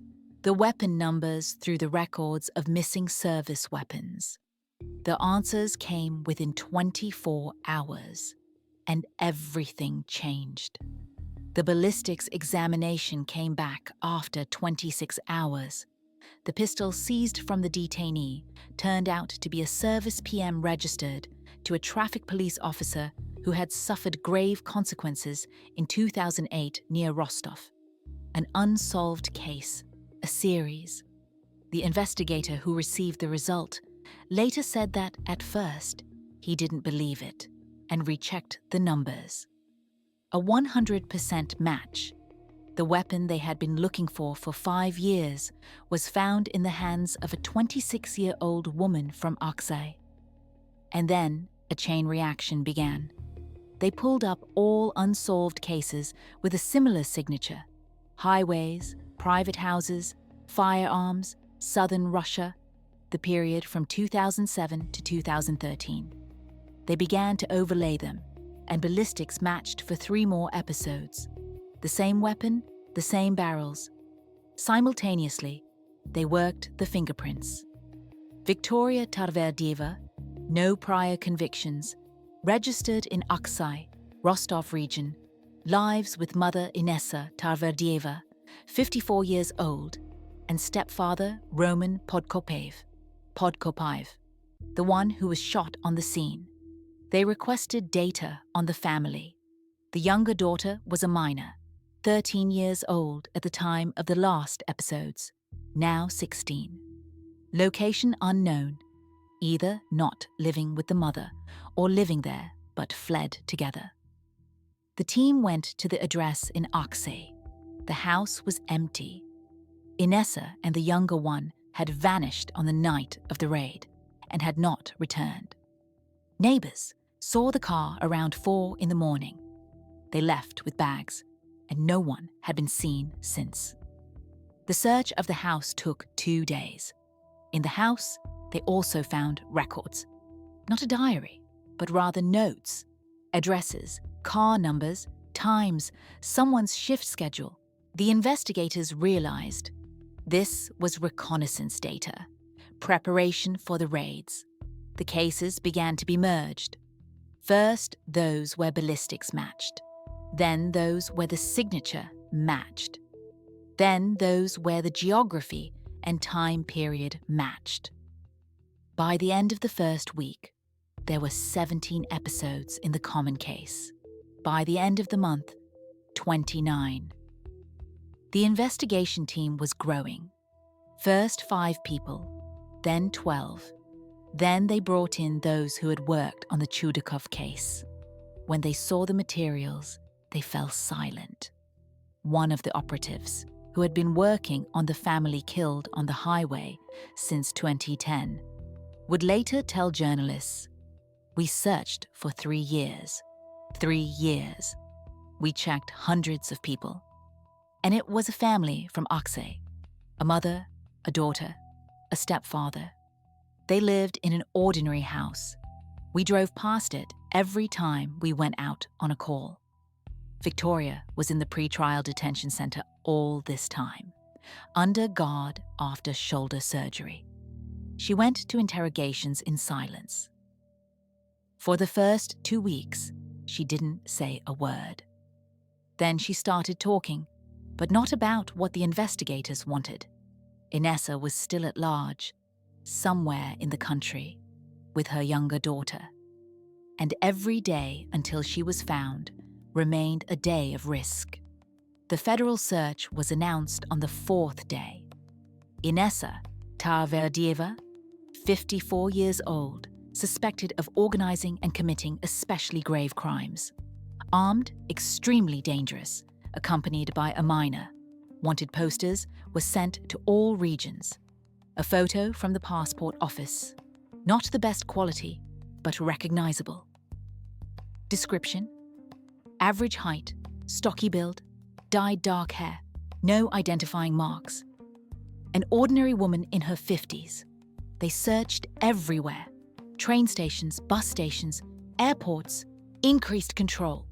the weapon numbers through the records of missing service weapons. The answers came within 24 hours, and everything changed. The ballistics examination came back after 26 hours. The pistol seized from the detainee turned out to be a service PM registered to a traffic police officer who had suffered grave consequences in 2008 near Rostov. An unsolved case, a series. The investigator who received the result later said that, at first, he didn't believe it and rechecked the numbers. A 100% match. The weapon they had been looking for 5 years was found in the hands of a 26-year-old woman from Aksay. And then a chain reaction began. They pulled up all unsolved cases with a similar signature: highways, private houses, firearms, southern Russia, the period from 2007 to 2013. They began to overlay them, and ballistics matched for 3 more episodes. The same weapon, the same barrels. Simultaneously, they worked the fingerprints. Victoria Tarverdieva, no prior convictions, registered in Aksai, Rostov region, lives with mother Inessa Tarverdieva, 54 years old, and stepfather Roman Podkopaev, the one who was shot on the scene. They requested data on the family. The younger daughter was a minor, 13 years old at the time of the last episodes, now 16. Location unknown, either not living with the mother or living there but fled together. The team went to the address in Aksay. The house was empty. Inessa and the younger one had vanished on the night of the raid and had not returned. Neighbors saw the car around 4 in the morning. They left with bags, and no one had been seen since. The search of the house took 2 days. In the house, they also found records. Not a diary, but rather notes, addresses, car numbers, times, someone's shift schedule. The investigators realized this was reconnaissance data, preparation for the raids. The cases began to be merged. First, those where ballistics matched. Then those where the signature matched. Then those where the geography and time period matched. By the end of the first week, there were 17 episodes in the common case. By the end of the month, 29. The investigation team was growing. First 5 people, then 12. Then they brought in those who had worked on the Chudakov case. When they saw the materials, they fell silent. One of the operatives, who had been working on the family killed on the highway since 2010, would later tell journalists, "We searched for 3 years. 3 years. We checked hundreds of people. And it was a family from Aksay, a mother, a daughter, a stepfather. They lived in an ordinary house. We drove past it every time we went out on a call." Victoria was in the pre-trial detention center all this time, under guard after shoulder surgery. She went to interrogations in silence. For the first 2 weeks, she didn't say a word. Then she started talking, but not about what the investigators wanted. Inessa was still at large, somewhere in the country, with her younger daughter. And every day until she was found remained a day of risk. The federal search was announced on the 4th day. Inessa Tarverdieva, 54 years old, suspected of organizing and committing especially grave crimes. Armed, extremely dangerous, accompanied by a minor. Wanted posters were sent to all regions. A photo from the passport office. Not the best quality, but recognizable. Description: average height, stocky build, dyed dark hair, no identifying marks. An ordinary woman in her 50s. They searched everywhere. Train stations, bus stations, airports, increased control.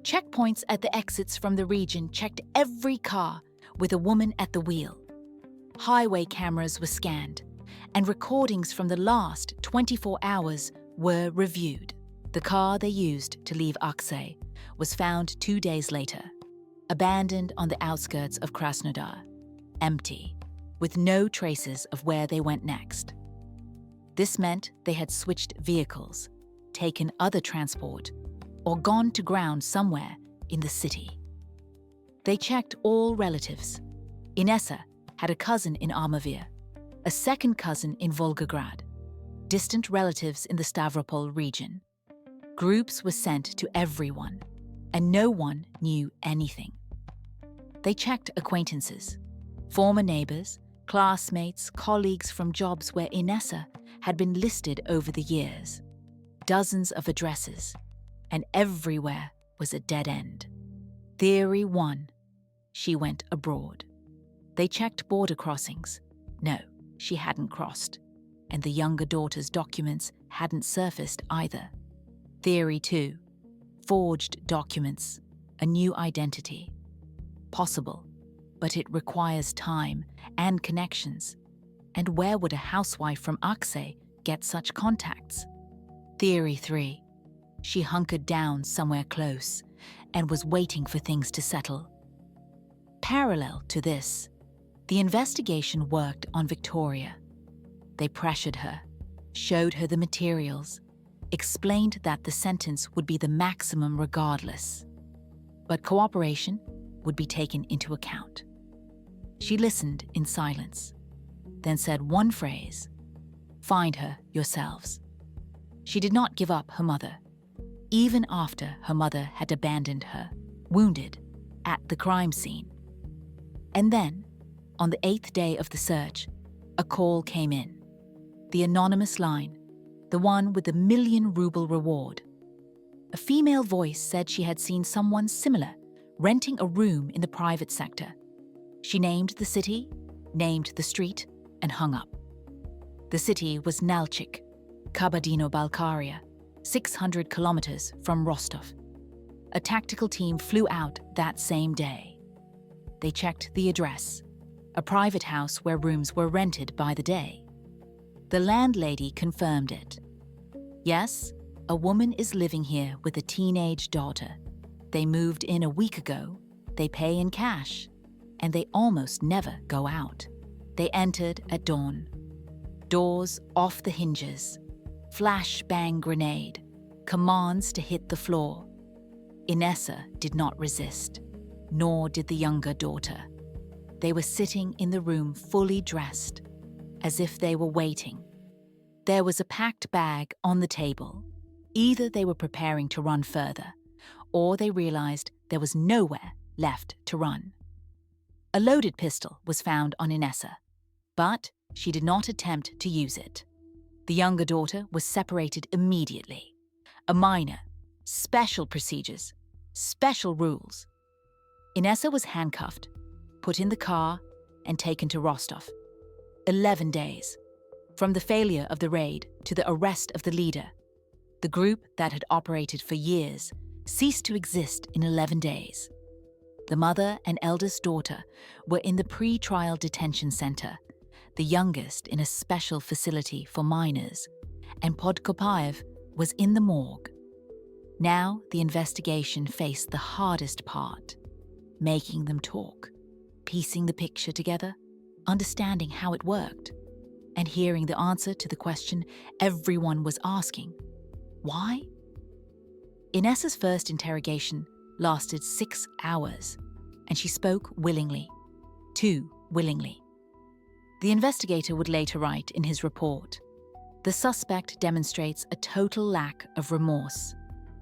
Checkpoints at the exits from the region checked every car with a woman at the wheel. Highway cameras were scanned, and recordings from the last 24 hours were reviewed. The car they used to leave Aksay was found 2 days later, abandoned on the outskirts of Krasnodar, empty, with no traces of where they went next. This meant they had switched vehicles, taken other transport, or gone to ground somewhere in the city. They checked all relatives. Inessa had a cousin in Armavir, a second cousin in Volgograd, distant relatives in the Stavropol region. Groups were sent to everyone, and no one knew anything. They checked acquaintances, former neighbors, classmates, colleagues from jobs where Inessa had been listed over the years. Dozens of addresses, and everywhere was a dead end. Theory 1. She went abroad. They checked border crossings. No, she hadn't crossed. And the younger daughter's documents hadn't surfaced either. Theory 2. Forged documents. A new identity. Possible, but it requires time and connections. And where would a housewife from Akse get such contacts? Theory 3. She hunkered down somewhere close and was waiting for things to settle. Parallel to this, the investigation worked on Victoria. They pressured her, showed her the materials, explained that the sentence would be the maximum regardless. But cooperation would be taken into account. She listened in silence, then said one phrase, "Find her yourselves." She did not give up her mother, even after her mother had abandoned her, wounded, at the crime scene. And then, on the 8th day of the search, a call came in. The anonymous line, the one with the 1,000,000 ruble reward. A female voice said she had seen someone similar renting a room in the private sector. She named the city, named the street, and hung up. The city was Nalchik, Kabardino-Balkaria, 600 kilometers from Rostov. A tactical team flew out that same day. They checked the address, a private house where rooms were rented by the day. The landlady confirmed it. Yes, a woman is living here with a teenage daughter. They moved in a week ago, they pay in cash, and they almost never go out. They entered at dawn. Doors off the hinges, flash-bang grenade, commands to hit the floor. Inessa did not resist, nor did the younger daughter. They were sitting in the room fully dressed, as if they were waiting. There was a packed bag on the table. Either they were preparing to run further, or they realized there was nowhere left to run. A loaded pistol was found on Inessa, but she did not attempt to use it. The younger daughter was separated immediately. A minor, special procedures, special rules. Inessa was handcuffed, put in the car, and taken to Rostov. 11 days. From the failure of the raid to the arrest of the leader, the group that had operated for years ceased to exist in 11 days. The mother and eldest daughter were in the pre-trial detention center, the youngest in a special facility for minors, and Podkopaev was in the morgue. Now the investigation faced the hardest part, making them talk, piecing the picture together, understanding how it worked, and hearing the answer to the question everyone was asking. Why? Inessa's first interrogation lasted 6 hours, and she spoke willingly, too willingly. The investigator would later write in his report, "The suspect demonstrates a total lack of remorse.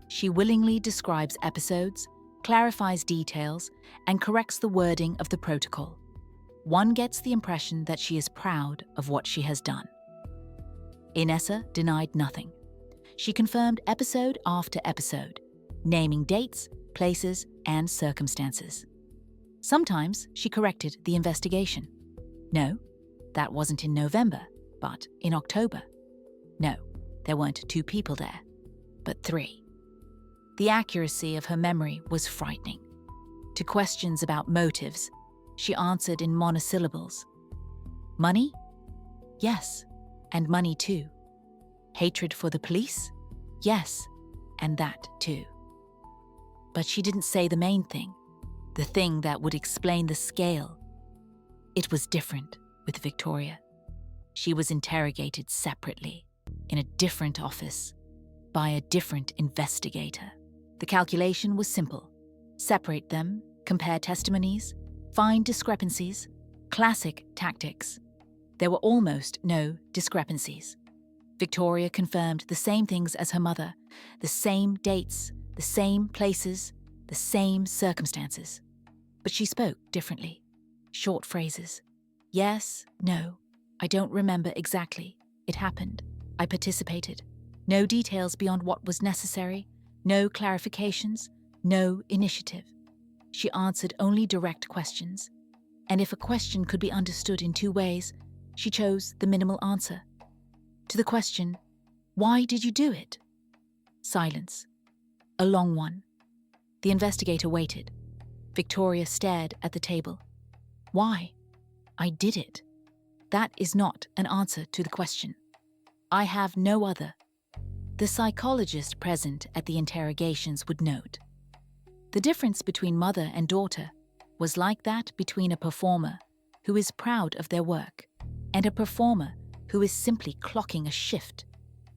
She willingly describes episodes, clarifies details, and corrects the wording of the protocol. One gets the impression that she is proud of what she has done." Inessa denied nothing. She confirmed episode after episode, naming dates, places, and circumstances. Sometimes she corrected the investigation. No, that wasn't in November, but in October. No, there weren't 2 people there, but 3. The accuracy of her memory was frightening. To questions about motives, she answered in monosyllables. Money? Yes, and money too. Hatred for the police? Yes, and that too. But she didn't say the main thing, the thing that would explain the scale. It was different with Victoria. She was interrogated separately, in a different office, by a different investigator. The calculation was simple. Separate them, compare testimonies, find discrepancies, classic tactics. There were almost no discrepancies. Victoria confirmed the same things as her mother, the same dates, the same places, the same circumstances. But she spoke differently. Short phrases. Yes, no, I don't remember exactly. It happened. I participated. No details beyond what was necessary, No clarifications, no initiative. She answered only direct questions, and if a question could be understood in two ways, she chose the minimal answer. To the question, "Why did you do it?" Silence. A long one. The investigator waited. Victoria stared at the table. "Why? I did it." That is not an answer to the question. "I have no other." The psychologist present at the interrogations would note. The difference between mother and daughter was like that between a performer who is proud of their work and a performer who is simply clocking a shift.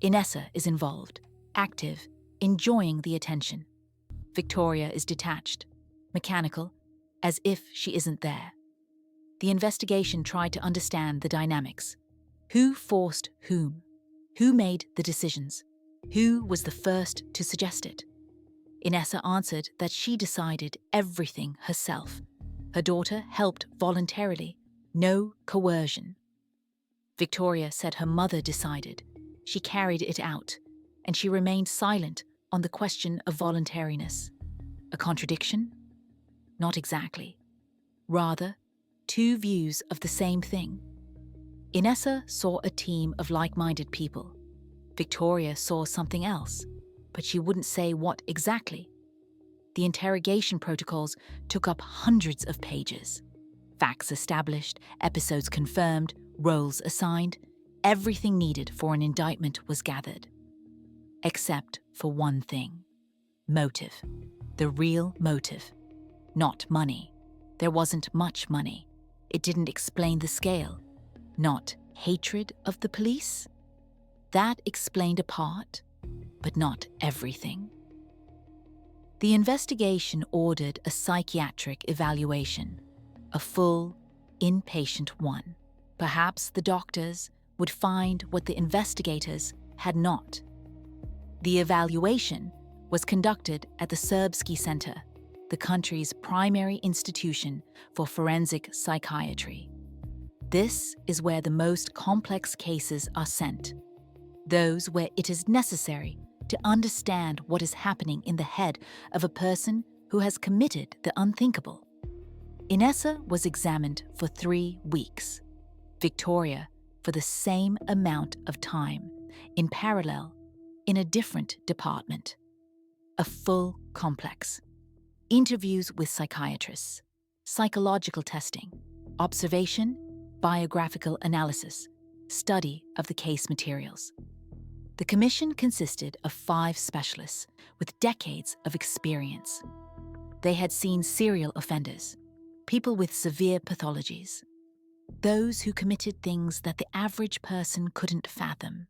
Inessa is involved, active, enjoying the attention. Victoria is detached, mechanical, as if she isn't there. The investigation tried to understand the dynamics. Who forced whom? Who made the decisions? Who was the first to suggest it? Inessa answered that she decided everything herself. Her daughter helped voluntarily, no coercion. Victoria said her mother decided. She carried it out, and she remained silent on the question of voluntariness. A contradiction? Not exactly. Rather, two views of the same thing. Inessa saw a team of like-minded people. Victoria saw something else, but she wouldn't say what exactly. The interrogation protocols took up hundreds of pages. Facts established, episodes confirmed, roles assigned, everything needed for an indictment was gathered. Except for one thing. Motive. The real motive. Not money. There wasn't much money. It didn't explain the scale. Not hatred of the police. That explained a part, but not everything. The investigation ordered a psychiatric evaluation, a full, inpatient one. Perhaps the doctors would find what the investigators had not. The evaluation was conducted at the Serbsky Center, the country's primary institution for forensic psychiatry. This is where the most complex cases are sent, those where it is necessary to understand what is happening in the head of a person who has committed the unthinkable. Inessa was examined for 3 weeks. Victoria for the same amount of time, in parallel, in a different department. A full complex. Interviews with psychiatrists, psychological testing, observation, biographical analysis, study of the case materials. The commission consisted of 5 specialists with decades of experience. They had seen serial offenders, people with severe pathologies, those who committed things that the average person couldn't fathom.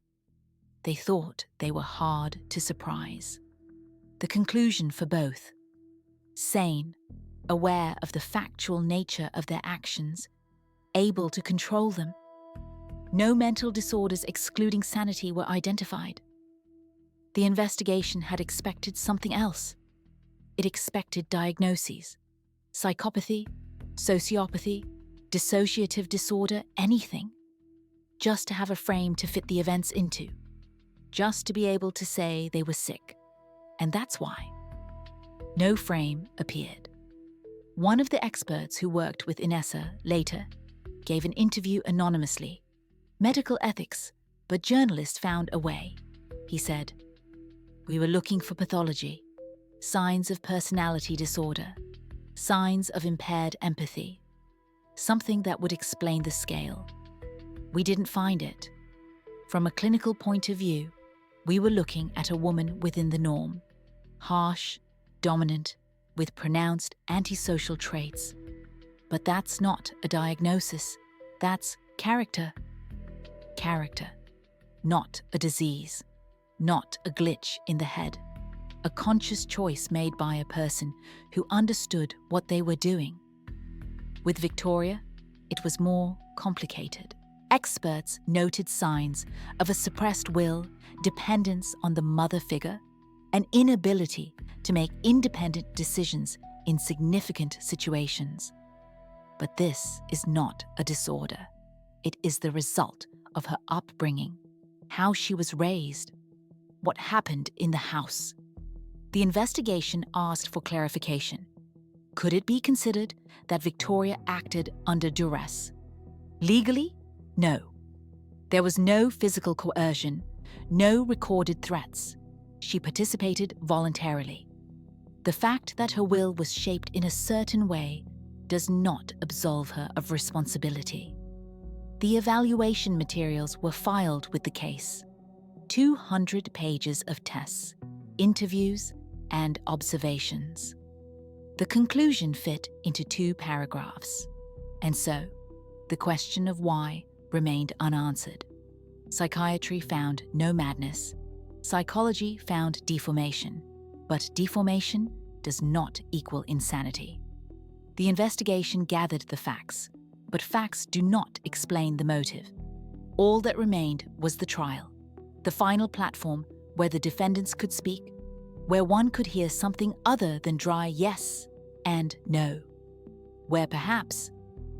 They thought they were hard to surprise. The conclusion for both: sane, aware of the factual nature of their actions, able to control them. No mental disorders excluding sanity were identified. The investigation had expected something else. It expected diagnoses: psychopathy, sociopathy, dissociative disorder, anything. Just to have a frame to fit the events into. Just to be able to say they were sick. And that's why. No frame appeared. One of the experts who worked with Inessa later gave an interview anonymously. Medical ethics, but journalists found a way. He said, "We were looking for pathology, signs of personality disorder, signs of impaired empathy, something that would explain the scale. We didn't find it. From a clinical point of view, we were looking at a woman within the norm, harsh, dominant, with pronounced antisocial traits. But that's not a diagnosis. That's character. Character. Not a disease. Not a glitch in the head. A conscious choice made by a person who understood what they were doing. With Victoria, it was more complicated. Experts noted signs of a suppressed will, dependence on the mother figure, an inability to make independent decisions in significant situations. But this is not a disorder. It is the result of her upbringing, how she was raised, what happened in the house. The investigation asked for clarification. Could it be considered that Victoria acted under duress? Legally, no. There was no physical coercion, no recorded threats. She participated voluntarily. The fact that her will was shaped in a certain way does not absolve her of responsibility. The evaluation materials were filed with the case. 200 pages of tests, interviews, and observations. The conclusion fit into 2 paragraphs. And so, the question of why remained unanswered. Psychiatry found no madness. Psychology found deformation. But deformation does not equal insanity. The investigation gathered the facts, but facts do not explain the motive. All that remained was the trial, the final platform where the defendants could speak, where one could hear something other than dry yes and no, where perhaps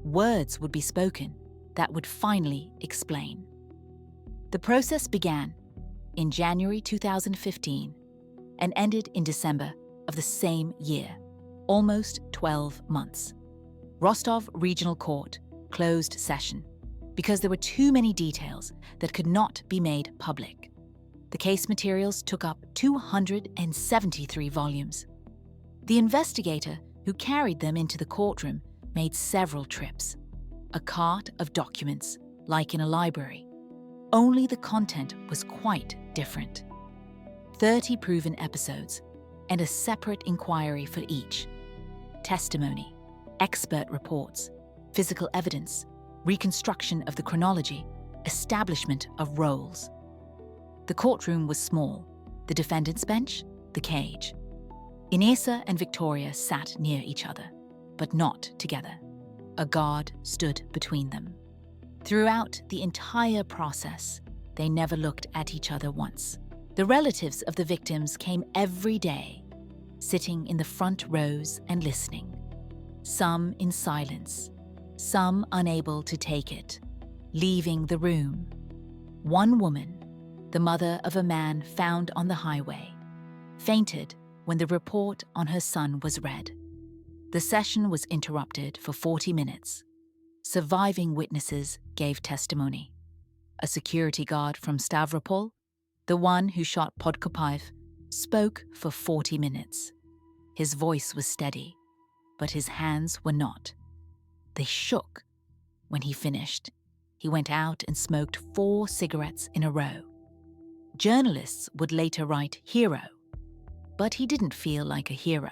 words would be spoken that would finally explain. The process began in January 2015 and ended in December of the same year, almost 12 months. Rostov Regional Court closed session because there were too many details that could not be made public. The case materials took up 273 volumes. The investigator who carried them into the courtroom made several trips. A cart of documents, like in a library. Only the content was quite different. 30 proven episodes, and a separate inquiry for each. Testimony, expert reports, physical evidence, reconstruction of the chronology, establishment of roles. The courtroom was small, the defendant's bench, the cage. Inessa and Victoria sat near each other, but not together. A guard stood between them. Throughout the entire process, they never looked at each other once. The relatives of the victims came every day, sitting in the front rows and listening. Some in silence, some unable to take it, leaving the room. One woman, the mother of a man found on the highway, fainted when the report on her son was read. The session was interrupted for 40 minutes. Surviving witnesses gave testimony. A security guard from Stavropol, the one who shot Podkopaev, spoke for 40 minutes. His voice was steady, but his hands were not. They shook. When he finished, he went out and smoked 4 cigarettes in a row. Journalists would later write hero, but he didn't feel like a hero.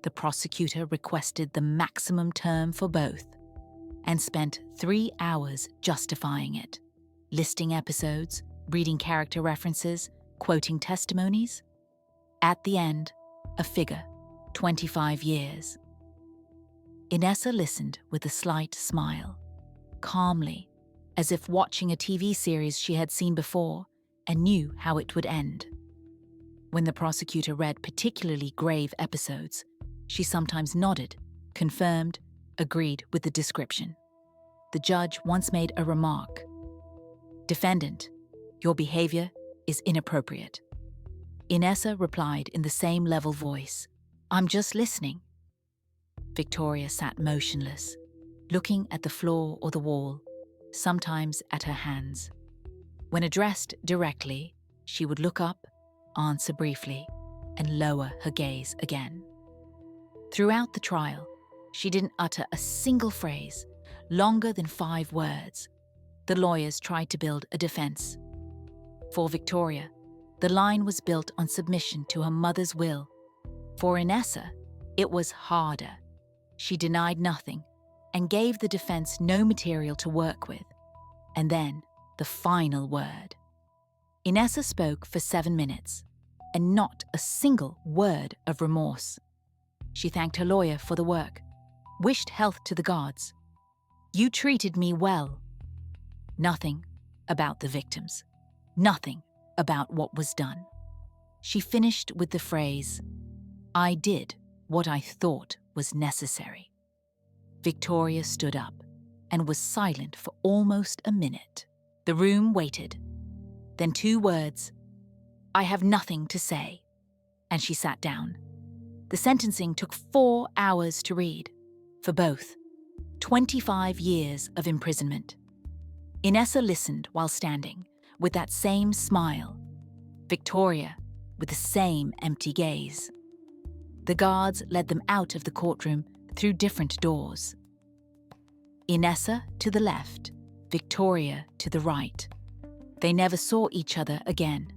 The prosecutor requested the maximum term for both and spent 3 hours justifying it, listing episodes, reading character references, quoting testimonies. At the end, a figure, 25 years. Inessa listened with a slight smile, calmly, as if watching a TV series she had seen before and knew how it would end. When the prosecutor read particularly grave episodes, she sometimes nodded, confirmed, agreed with the description. The judge once made a remark. "Defendant, your behavior is inappropriate." Inessa replied in the same level voice, "I'm just listening." Victoria sat motionless, looking at the floor or the wall, sometimes at her hands. When addressed directly, she would look up, answer briefly, and lower her gaze again. Throughout the trial, she didn't utter a single phrase, longer than 5 words. The lawyers tried to build a defense. For Victoria, the line was built on submission to her mother's will. For Inessa, it was harder. She denied nothing and gave the defense no material to work with. And then, the final word. Inessa spoke for 7 minutes, and not a single word of remorse. She thanked her lawyer for the work, wished health to the gods. "You treated me well." Nothing about the victims. Nothing about what was done. She finished with the phrase, "I did what I thought was necessary." Victoria stood up and was silent for almost a minute. The room waited. Then 2 words, "I have nothing to say." and she sat down. The sentencing took 4 hours to read. For both, 25 years of imprisonment. Inessa listened while standing, with that same smile. Victoria, with the same empty gaze. The guards led them out of the courtroom through different doors. Inessa to the left, Victoria to the right. They never saw each other again.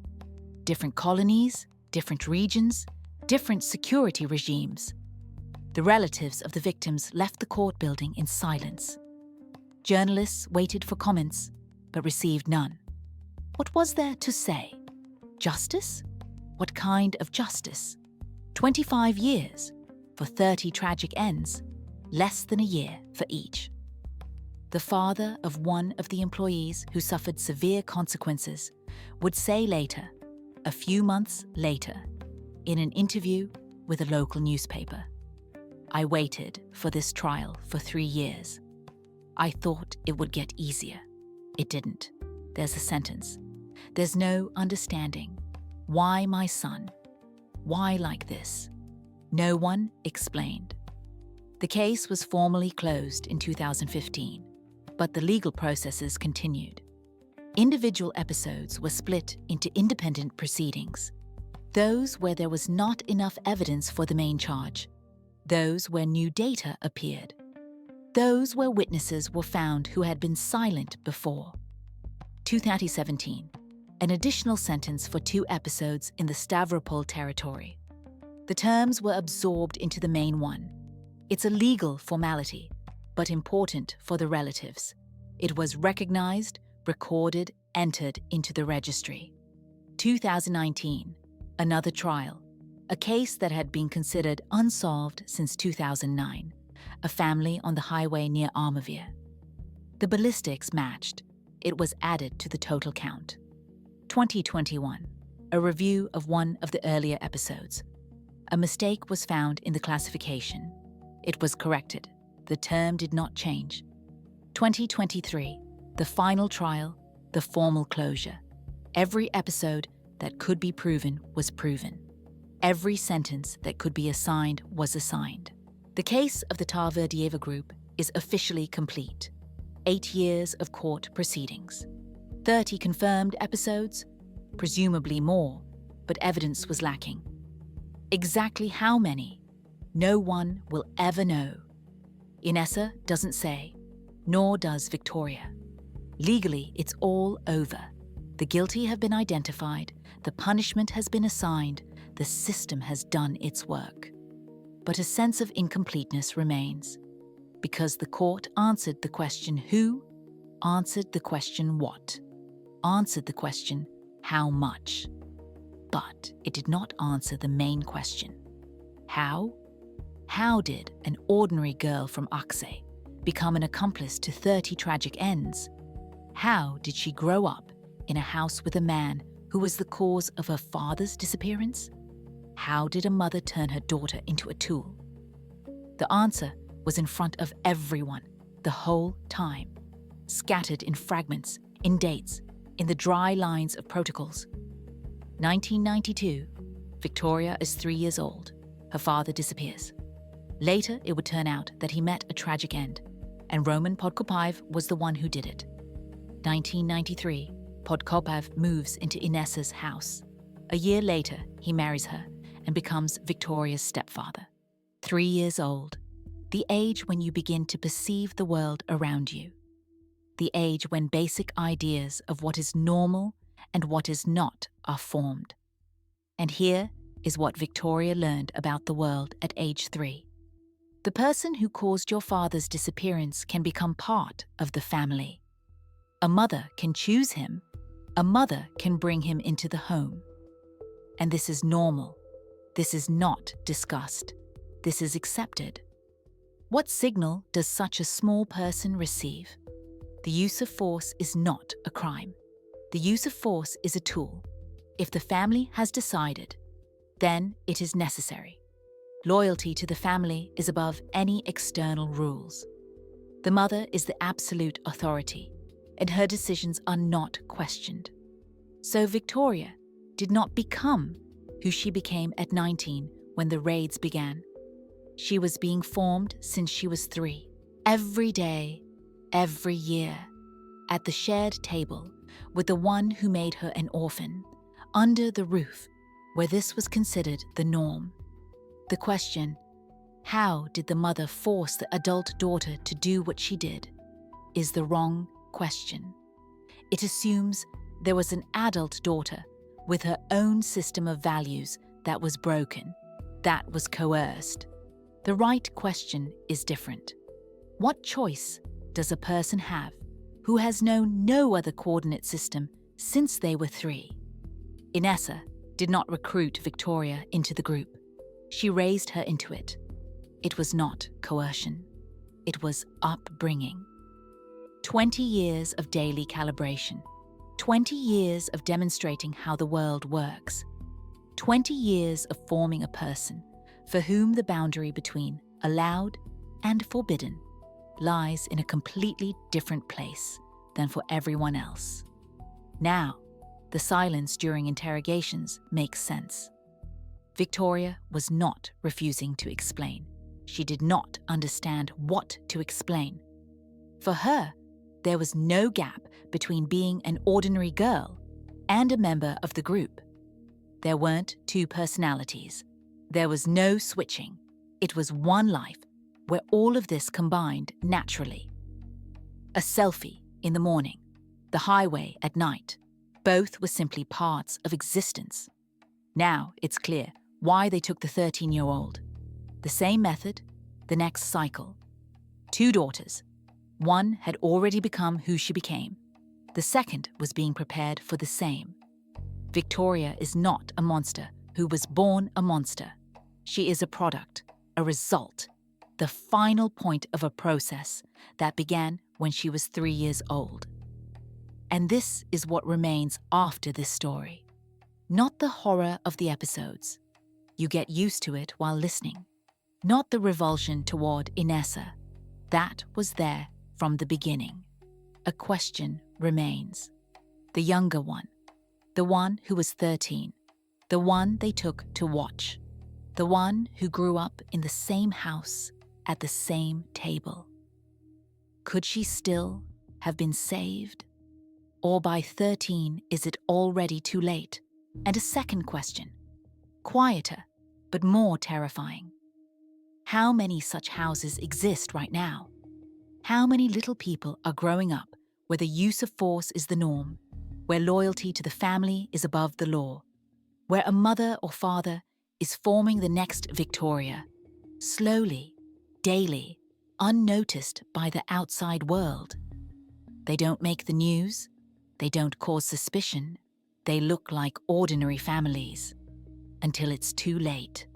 Different colonies, different regions, different security regimes. The relatives of the victims left the court building in silence. Journalists waited for comments, but received none. What was there to say? Justice? What kind of justice? 25 years for 30 tragic ends, less than a year for each. The father of one of the employees who suffered severe consequences would say later, a few months later, in an interview with a local newspaper, "I waited for this trial for 3 years. I thought it would get easier. It didn't. There's a sentence. There's no understanding. Why my son? Why like this?" No one explained. The case was formally closed in 2015, but the legal processes continued. Individual episodes were split into independent proceedings. Those where there was not enough evidence for the main charge. Those where new data appeared. Those where witnesses were found who had been silent before. 2017, an additional sentence for 2 episodes in the Stavropol territory. The terms were absorbed into the main one. It's a legal formality, but important for the relatives. It was recognized, recorded, entered into the registry. 2019, another trial, a case that had been considered unsolved since 2009, a family on the highway near Armavir. The ballistics matched. It was added to the total count. 2021, a review of one of the earlier episodes. A mistake was found in the classification. It was corrected. The term did not change. 2023, the final trial, the formal closure. Every episode that could be proven was proven. Every sentence that could be assigned was assigned. The case of the Tarverdieva group is officially complete. 8 years of court proceedings. 30 confirmed episodes, presumably more, but evidence was lacking. Exactly how many? No one will ever know. Inessa doesn't say, nor does Victoria. Legally, it's all over. The guilty have been identified, the punishment has been assigned, the system has done its work. But a sense of incompleteness remains, because the court answered the question who, answered the question what, answered the question how much. But it did not answer the main question. How? How did an ordinary girl from Akse become an accomplice to 30 tragic ends? How did she grow up in a house with a man who was the cause of her father's disappearance? How did a mother turn her daughter into a tool? The answer was in front of everyone, the whole time, scattered in fragments, in dates, in the dry lines of protocols. 1992, Victoria is 3 years old. Her father disappears. Later, it would turn out that he met a tragic end, and Roman Podkopaev was the one who did it. 1993, Podkopaev moves into Inessa's house. A year later, he marries her and becomes Victoria's stepfather. 3 years old, the age when you begin to perceive the world around you. The age when basic ideas of what is normal and what is not are formed. And here is what Victoria learned about the world at age 3. The person who caused your father's disappearance can become part of the family. A mother can choose him. A mother can bring him into the home. And this is normal. This is not discussed. This is accepted. What signal does such a small person receive? The use of force is not a crime. The use of force is a tool. If the family has decided, then it is necessary. Loyalty to the family is above any external rules. The mother is the absolute authority, and her decisions are not questioned. So Victoria did not become who she became at 19 when the raids began. She was being formed since she was 3. Every day, every year, at the shared table with the one who made her an orphan, under the roof where this was considered the norm. The question, how did the mother force the adult daughter to do what she did, is the wrong question. It assumes there was an adult daughter with her own system of values that was broken, that was coerced. The right question is different. What choice does a person have who has known no other coordinate system since they were 3? Inessa did not recruit Victoria into the group. She raised her into it. It was not coercion. It was upbringing. 20 years of daily calibration. 20 years of demonstrating how the world works. 20 years of forming a person for whom the boundary between allowed and forbidden lies in a completely different place than for everyone else. Now, the silence during interrogations makes sense. Victoria was not refusing to explain. She did not understand what to explain. For her, there was no gap between being an ordinary girl and a member of the group. There weren't 2 personalities. There was no switching. It was one life where all of this combined naturally. A selfie in the morning, the highway at night, both were simply parts of existence. Now it's clear why they took the 13-year-old. The same method, the next cycle. 2 daughters. One had already become who she became. The second was being prepared for the same. Victoria is not a monster who was born a monster. She is a product, a result, the final point of a process that began when she was 3 years old. And this is what remains after this story. Not the horror of the episodes. You get used to it while listening. Not the revulsion toward Inessa. That was there from the beginning. A question remains. The younger one. The one who was 13. The one they took to watch. The one who grew up in the same house, at the same table. Could she still have been saved? Or by 13, is it already too late? And a second question, quieter, but more terrifying. How many such houses exist right now? How many little people are growing up where the use of force is the norm, where loyalty to the family is above the law, where a mother or father is forming the next Victoria, slowly, daily, unnoticed by the outside world? They don't make the news, they don't cause suspicion, they look like ordinary families, until it's too late.